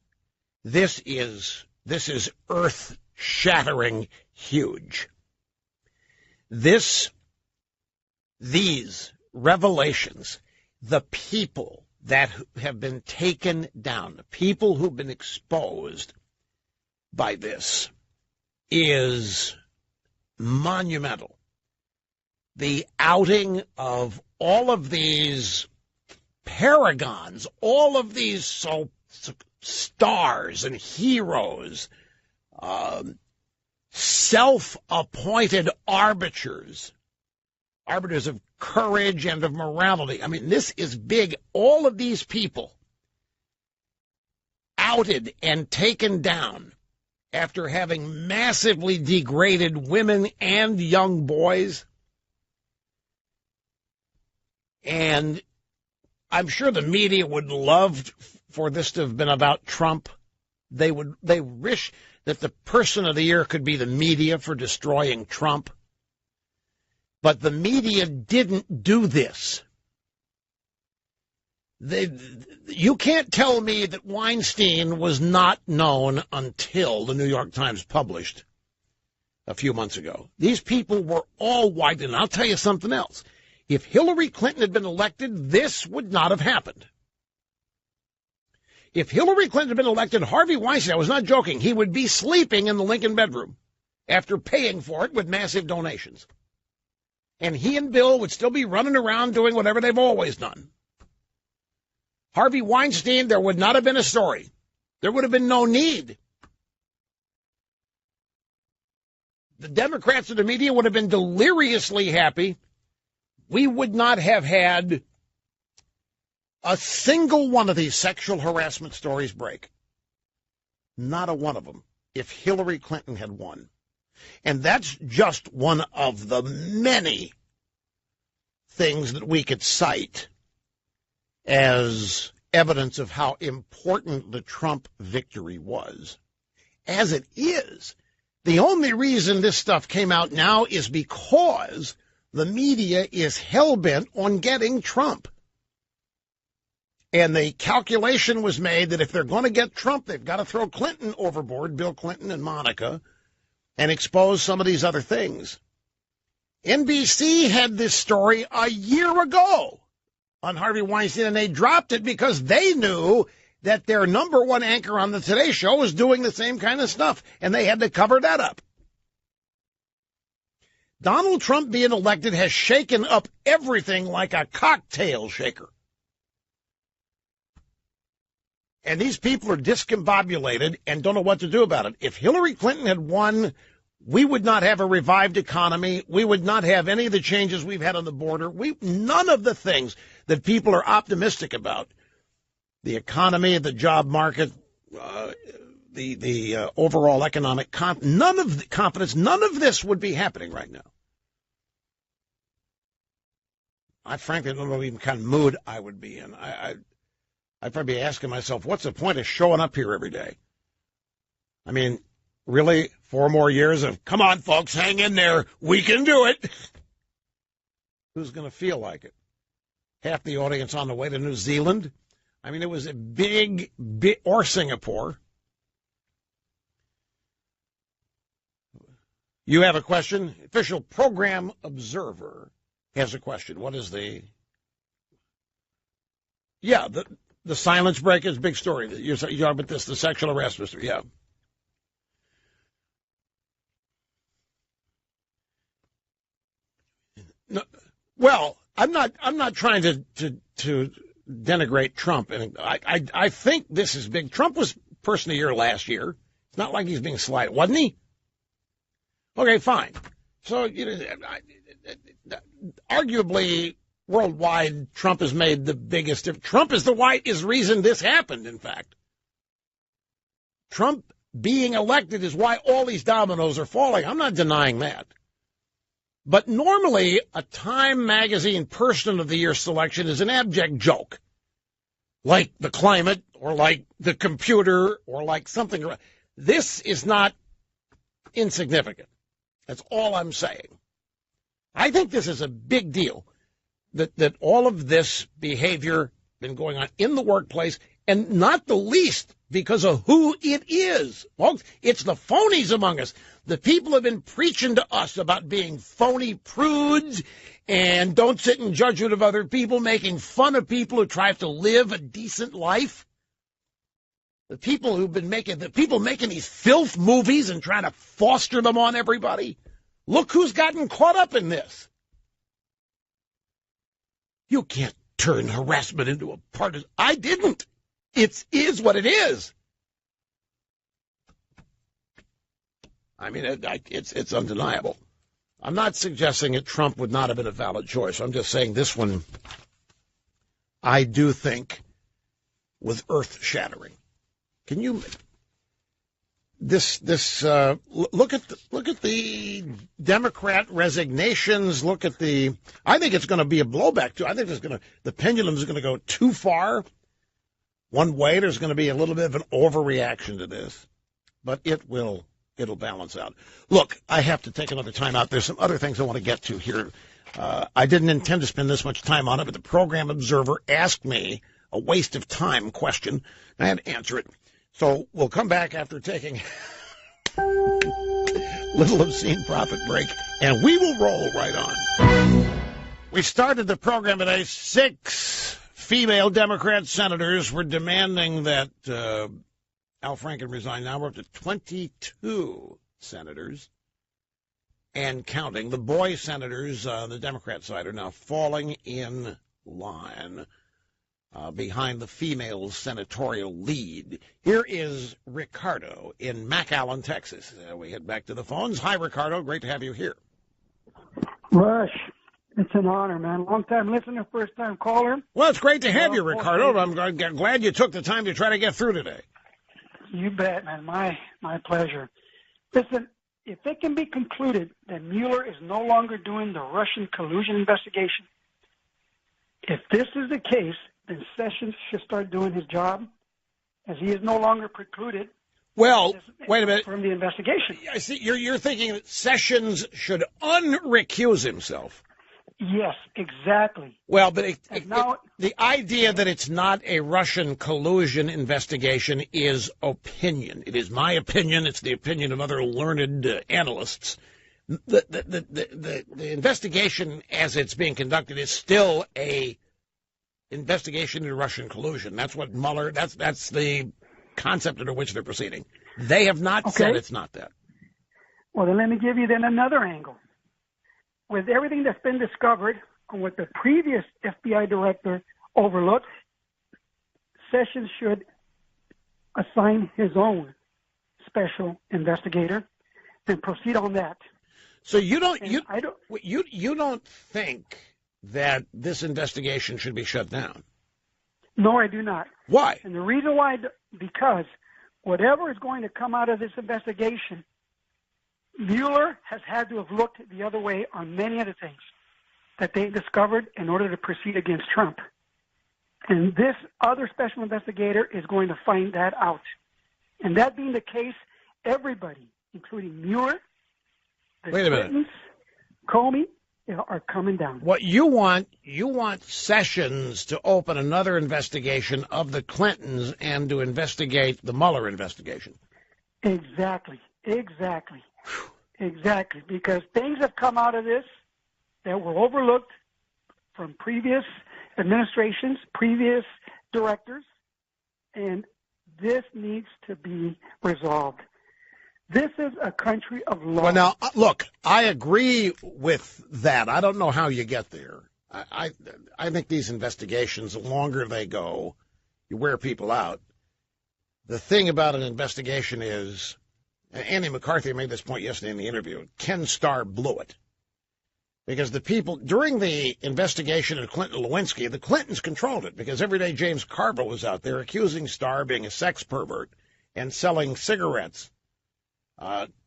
This is earth-shattering huge. These revelations, the people that have been taken down, the people who've been exposed by this, is monumental. The outing of all of these paragons, all of these stars and heroes, self-appointed arbiters of courage and of morality. I mean, this is big. All of these people outed and taken down after having massively degraded women and young boys. And I'm sure the media would love for this to have been about Trump. They wish that the Person of the Year could be the media for destroying Trump. But the media didn't do this. You can't tell me that Weinstein was not known until the New York Times published a few months ago. These people were all white, and I'll tell you something else. If Hillary Clinton had been elected, this would not have happened. If Hillary Clinton had been elected, Harvey Weinstein, I was not joking, he would be sleeping in the Lincoln bedroom after paying for it with massive donations. And he and Bill would still be running around doing whatever they've always done. Harvey Weinstein, there would not have been a story. There would have been no need. The Democrats and the media would have been deliriously happy we would not have had a single one of these sexual harassment stories break. Not a one of them, if Hillary Clinton had won. And that's just one of the many things that we could cite as evidence of how important the Trump victory was. As it is, the only reason this stuff came out now is because the media is hell-bent on getting Trump. And the calculation was made that if they're going to get Trump, they've got to throw Clinton overboard, Bill Clinton and Monica, and expose some of these other things. NBC had this story a year ago on Harvey Weinstein, and they dropped it because they knew that their number one anchor on the Today Show was doing the same kind of stuff, and they had to cover that up. Donald Trump being elected has shaken up everything like a cocktail shaker. And these people are discombobulated and don't know what to do about it. If Hillary Clinton had won, we would not have a revived economy. We would not have any of the changes we've had on the border. None of the things that people are optimistic about. The economy, the job market, the overall economic none of the confidence, none of this would be happening right now. I frankly don't know even kind of mood I would be in. I'd probably be asking myself, what's the point of showing up here every day? I mean, really, 4 more years of, come on, folks, hang in there. We can do it. Who's going to feel like it? Half the audience on the way to New Zealand. I mean, it was a big, or Singapore. You have a question? Official Program Observer has a question. What is the... Yeah, the silence break is a big story. You're talking about this, the sexual harassment story. Yeah. No, well, I'm not trying to denigrate Trump, and I think this is big. Trump was Person of the Year last year. It's not like he's being slighted, wasn't he? Okay, fine. So, arguably, worldwide, Trump has made the biggest. Trump is reason this happened, in fact. Trump being elected is why all these dominoes are falling. I'm not denying that. But normally, a Time magazine Person of the Year selection is an abject joke. Like the climate, or like the computer, or like something. This is not insignificant. That's all I'm saying. I think this is a big deal. That all of this behavior been going on in the workplace, and not the least because of who it is. Folks, it's the phonies among us. The people have been preaching to us about being phony prudes and don't sit in judgment of other people, making fun of people who try to live a decent life. The people making these filth movies and trying to foster them on everybody. Look who's gotten caught up in this. You can't turn harassment into a partisan. I didn't. It is what it is. I mean, it's undeniable. I'm not suggesting that Trump would not have been a valid choice. I'm just saying this one, I do think, was earth-shattering. Can you look at the Democrat resignations? Look at I think it's going to be a blowback too. I think the pendulum is going to go too far one way. There's going to be a little bit of an overreaction to this, but it'll balance out. Look, I have to take another time out. There's some other things I want to get to here. I didn't intend to spend this much time on it, but the Program Observer asked me a waste of time question, and I had to answer it. So we'll come back after taking a little obscene profit break, and we will roll right on. We started the program today. 6 female Democrat senators were demanding that Al Franken resign. Now we're up to 22 senators and counting. The boy senators on the Democrat side are now falling in line behind the female senatorial lead. Here is Ricardo in McAllen, Texas. We head back to the phones. Hi, Ricardo. Great to have you here. Rush, It's an honor, man. Long-time listener, first-time caller. Well, it's great to have you, Ricardo. I'm glad you took the time to try to get through today. You bet, man. My pleasure. Listen, if it can be concluded that Mueller is no longer doing the Russian collusion investigation, if this is the case, then Sessions should start doing his job, as he is no longer precluded. Well, wait a minute. From the investigation. I see. You're thinking that Sessions should unrecuse himself. Yes, exactly. Well, but the idea that it's not a Russian collusion investigation is opinion. It is my opinion. It's the opinion of other learned analysts. The investigation as it's being conducted is still a investigation into Russian collusion. That's what Mueller. That's the concept under which they're proceeding. They have not said it's not that. Well, then let me give you then another angle. With everything that's been discovered and what the previous FBI director overlooked, Sessions should assign his own special investigator and proceed on that. So you don't think that this investigation should be shut down? No, I do not. Why? And the reason why, because whatever is going to come out of this investigation, Mueller has had to have looked the other way on many of the things that they discovered in order to proceed against Trump. And this other special investigator is going to find that out. And that being the case, everybody, including Mueller, the Clintons, Comey, are coming down. What you want Sessions to open another investigation of the Clintons and to investigate the Mueller investigation. Exactly. Exactly, because things have come out of this that were overlooked from previous administrations, previous directors, and this needs to be resolved. This is a country of law. Well, now, look, I agree with that. I don't know how you get there. I think these investigations, the longer they go, you wear people out. The thing about an investigation is, Andy McCarthy made this point yesterday in the interview, Ken Starr blew it. Because the people, during the investigation of Clinton-Lewinsky, the Clintons controlled it, because every day James Carville was out there accusing Starr of being a sex pervert and selling cigarettes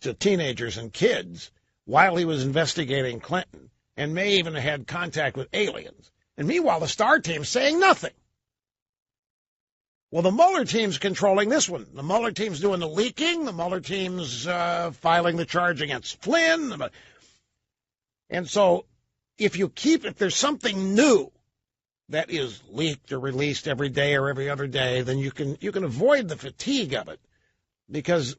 to teenagers and kids while he was investigating Clinton, and may even have had contact with aliens. And meanwhile, the Starr team's saying nothing. Well, the Mueller team's controlling this one. The Mueller team's doing the leaking. The Mueller team's filing the charge against Flynn. And so if there's something new that is leaked or released every day or every other day, then you can avoid the fatigue of it. Because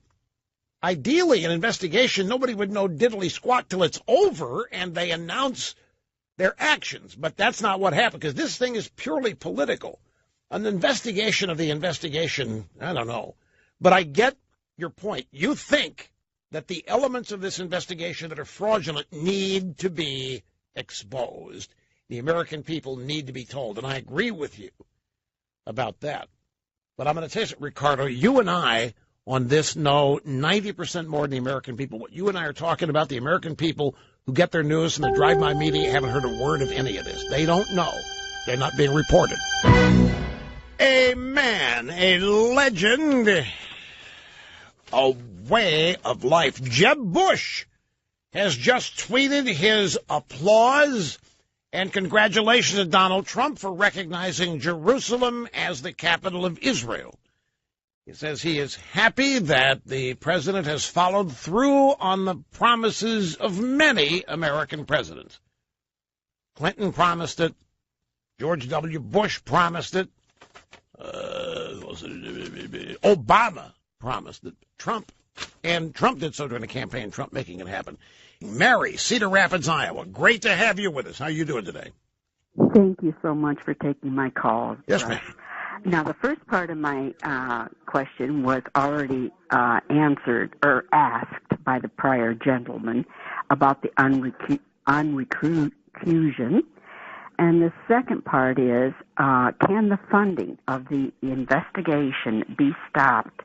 ideally, an investigation, nobody would know diddly squat till it's over and they announce their actions. But that's not what happened, because this thing is purely political. An investigation of the investigation, I don't know. But I get your point. You think that the elements of this investigation that are fraudulent need to be exposed. The American people need to be told. And I agree with you about that. But I'm going to tell you, Ricardo, you and I on this know 90% more than the American people. What you and I are talking about, the American people who get their news from the drive-by media haven't heard a word of any of this. They don't know. They're not being reported. A man, a legend, a way of life. Jeb Bush has just tweeted his applause and congratulations to Donald Trump for recognizing Jerusalem as the capital of Israel. He says he is happy that the president has followed through on the promises of many American presidents. Clinton promised it. George W. Bush promised it. Obama promised it. Trump did so during the campaign, Trump making it happen. Mary, Cedar Rapids, Iowa. Great to have you with us. How are you doing today? Thank you so much for taking my call. Yes, ma'am. Now, the first part of my question was already answered or asked by the prior gentleman about the unrecrusion. And the second part is, can the funding of the investigation be stopped?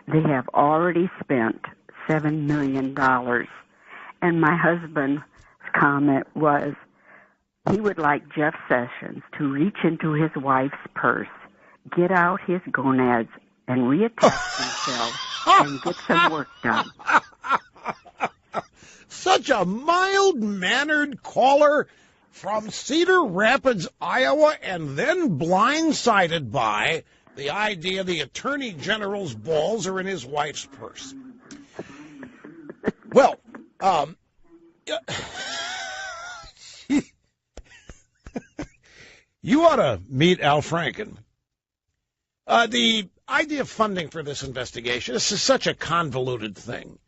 They have already spent $7 million. And my husband's comment was, He would like Jeff Sessions to reach into his wife's purse, get out his gonads, and reattach himself and get some work done. Such a mild-mannered caller from Cedar Rapids, Iowa, and then blindsided by the idea the Attorney General's balls are in his wife's purse. Well, you ought to meet Al Franken. The idea of funding for this investigation, this is such a convoluted thing.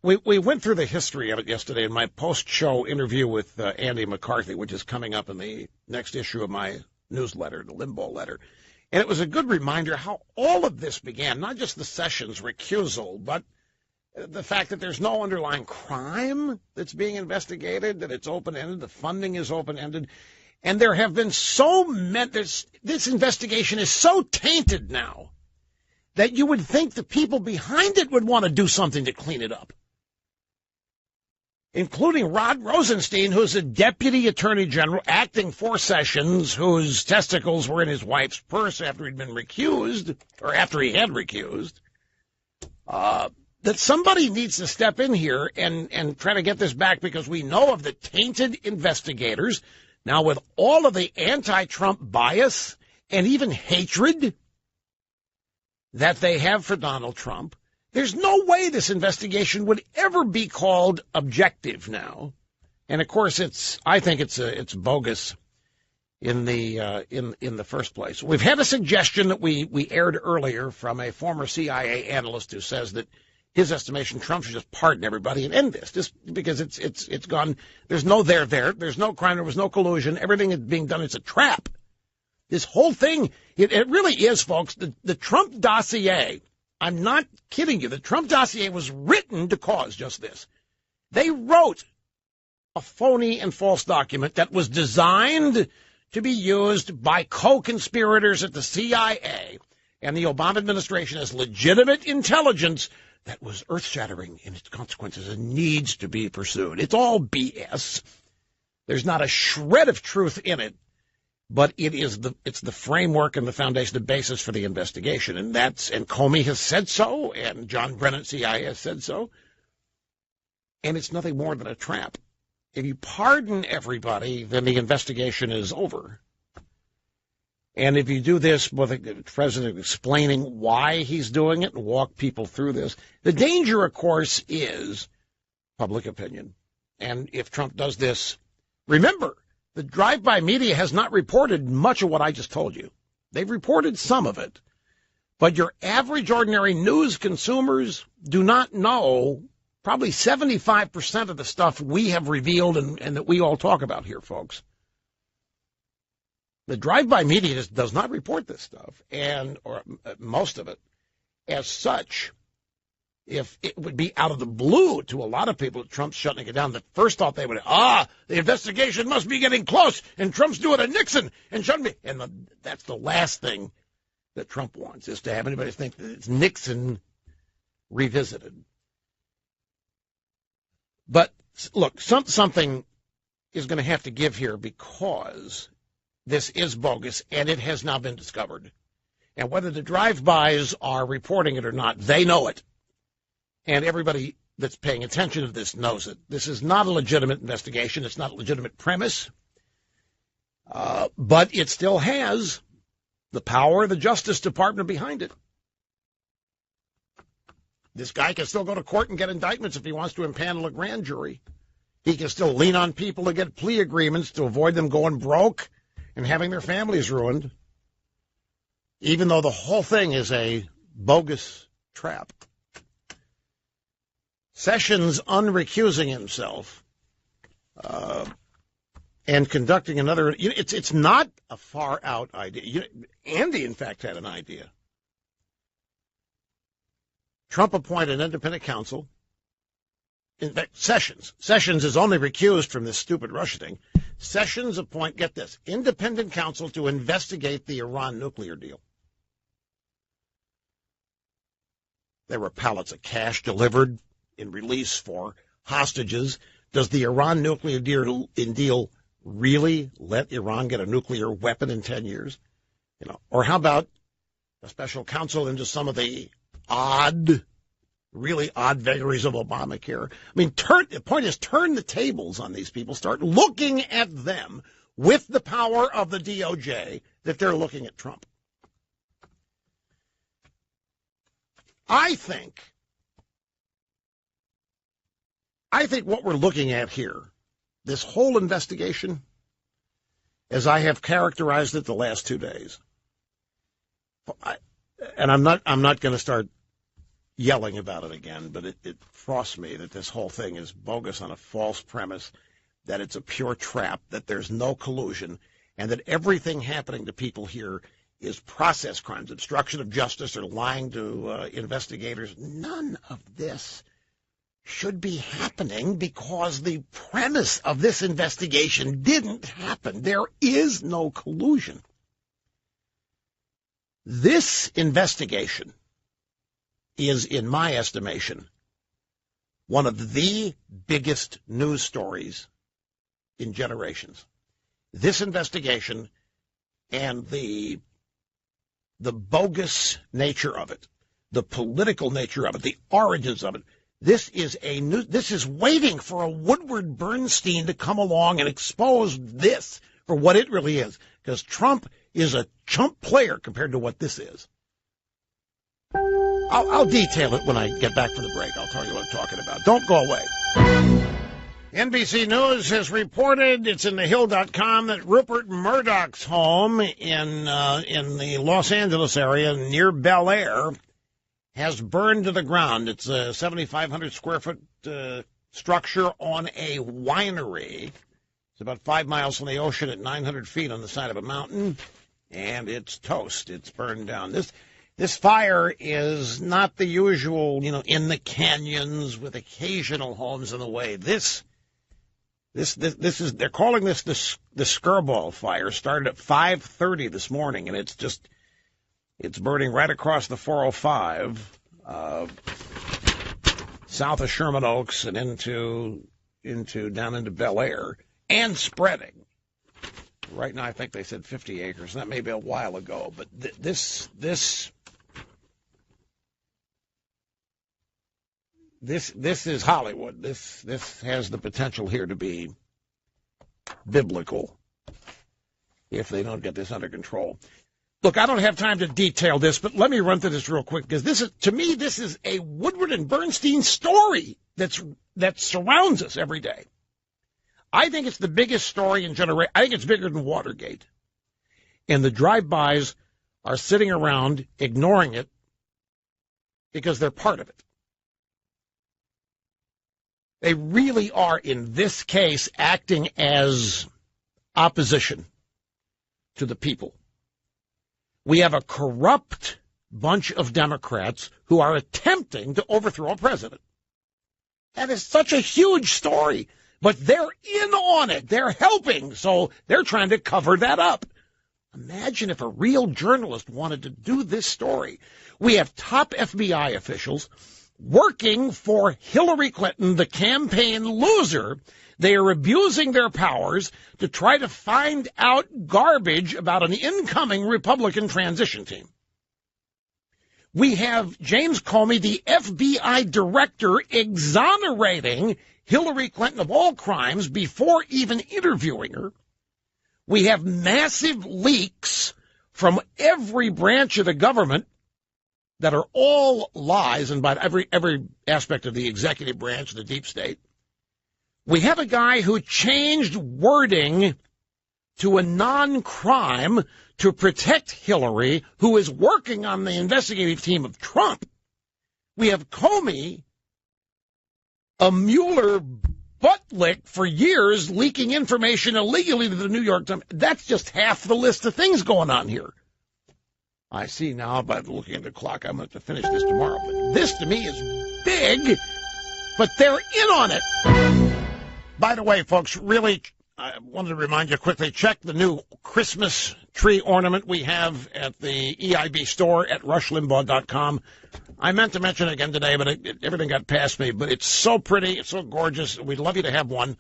We went through the history of it yesterday in my post-show interview with Andy McCarthy, which is coming up in the next issue of my newsletter, the Limbaugh letter. And it was a good reminder how all of this began, not just the Sessions recusal, but the fact that there's no underlying crime that's being investigated, that it's open-ended, the funding is open-ended. And there have been so many, this investigation is so tainted now that you would think the people behind it would want to do something to clean it up, including Rod Rosenstein, who's a deputy attorney general acting for Sessions, whose testicles were in his wife's purse after he'd been recused, or after he had recused. That somebody needs to step in here and try to get this back, because we know of the tainted investigators. Now, with all of the anti-Trump bias and even hatred that they have for Donald Trump, there's no way this investigation would ever be called objective now. And of course, I think it's bogus in the first place. We've had a suggestion that we aired earlier from a former CIA analyst who says that his estimation, Trump should just pardon everybody and end this, just because it's gone. There's no there. There's no crime. There was no collusion. Everything is being done. It's a trap. This whole thing, it really is, folks. The Trump dossier, I'm not kidding you. The Trump dossier was written to cause just this. They wrote a phony and false document that was designed to be used by co-conspirators at the CIA and the Obama administration as legitimate intelligence that was earth-shattering in its consequences and needs to be pursued. It's all BS. There's not a shred of truth in it, but it's the framework and the foundation, the basis for the investigation. And Comey has said so, and John Brennan, CIA, has said so. And it's nothing more than a trap. If you pardon everybody, then the investigation is over. And if you do this with the president explaining why he's doing it and walk people through this, the danger, of course, is public opinion. And if Trump does this, remember, the drive-by media has not reported much of what I just told you. They've reported some of it. But your average, ordinary news consumers do not know probably 75% of the stuff we have revealed and that we all talk about here, folks. The drive-by media just does not report this stuff, or most of it. As such, if it would be out of the blue to a lot of people that Trump's shutting it down, the first thought they would, the investigation must be getting close, and Trump's doing a Nixon, and shouldn't be. And that's the last thing that Trump wants, is to have anybody think that it's Nixon revisited. But look, something is going to have to give here, because this is bogus, and it has now been discovered. And whether the drive-bys are reporting it or not, they know it. And everybody that's paying attention to this knows it. This is not a legitimate investigation. It's not a legitimate premise. But it still has the power of the Justice Department behind it. This guy can still go to court and get indictments if he wants to impanel a grand jury. He can still lean on people to get plea agreements to avoid them going broke and having their families ruined, even though the whole thing is a bogus trap. Sessions unrecusing himself and conducting another, it's not a far-out idea. Andy, in fact, had an idea. Trump appointed an independent counsel. In fact, Sessions is only recused from this stupid Russia thing. Sessions appoint, get this, independent counsel to investigate the Iran nuclear deal. There were pallets of cash delivered in release for hostages. Does the Iran nuclear deal Really let Iran get a nuclear weapon in 10 years? Or how about a special counsel into some of the really odd vagaries of Obamacare? I mean, the point is, turn the tables on these people. Start looking at them with the power of the DOJ that they're looking at Trump. I think what we're looking at here, this whole investigation, as I have characterized it the last 2 days, and I'm not going to start yelling about it again, but it frosts me that this whole thing is bogus on a false premise, that it's a pure trap, that there's no collusion, and that everything happening to people here is process crimes, obstruction of justice, or lying to investigators. None of this should be happening because the premise of this investigation didn't happen. There is no collusion. This investigation is, in my estimation, one of the biggest news stories in generations. This investigation and the bogus nature of it, the political nature of it, the origins of it, this is waiting for a Woodward Bernstein to come along and expose this for what it really is, because Trump is a chump player compared to what this is. I'll detail it when I get back from the break. I'll tell you what I'm talking about. Don't go away. NBC News has reported, it's in thehill.com, that Rupert Murdoch's home in the Los Angeles area near Bel Air has burned to the ground. It's a 7,500 square foot structure on a winery. It's about 5 miles from the ocean at 900 feet on the side of a mountain, and it's toast. It's burned down. This fire is not the usual, in the canyons with occasional homes in the way. This is, they're calling this the Skirball fire. Started at 5:30 this morning, and it's burning right across the 405, south of Sherman Oaks and down into Bel Air, and spreading. Right now, I think they said 50 acres. That may be a while ago, but this is Hollywood. This has the potential here to be biblical if they don't get this under control. Look, I don't have time to detail this, but let me run through this real quick, because to me, this is a Woodward and Bernstein story that surrounds us every day. I think it's the biggest story in generation. I think it's bigger than Watergate. And the drive-bys are sitting around ignoring it because they're part of it. They really are, in this case, acting as opposition to the people. We have a corrupt bunch of Democrats who are attempting to overthrow a president. That is such a huge story, but they're in on it. They're helping, so they're trying to cover that up. Imagine if a real journalist wanted to do this story. We have top FBI officials working for Hillary Clinton, the campaign loser. They are abusing their powers to try to find out garbage about an incoming Republican transition team. We have James Comey, the FBI director, exonerating Hillary Clinton of all crimes before even interviewing her. We have massive leaks from every branch of the government that are all lies, and by every aspect of the executive branch, the deep state. We have a guy who changed wording to a non-crime to protect Hillary, who is working on the investigative team of Trump. We have Comey, a Mueller butt-lick for years, leaking information illegally to the New York Times. That's just half the list of things going on here. I see now, by looking at the clock, I'm going to have to finish this tomorrow. But this, to me, is big, but they're in on it. By the way, folks, really, I wanted to remind you quickly, check the new Christmas tree ornament we have at the EIB store at rushlimbaugh.com. I meant to mention it again today, but everything got past me. But it's so pretty. It's so gorgeous. We'd love you to have one.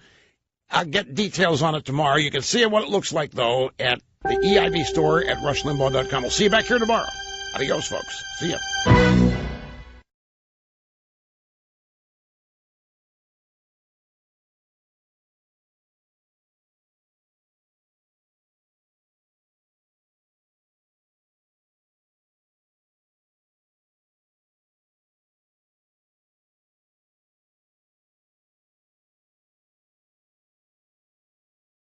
I'll get details on it tomorrow. You can see what it looks like, though, at the EIB store at rushlimbaugh.com. We'll see you back here tomorrow. Adios, folks. See ya.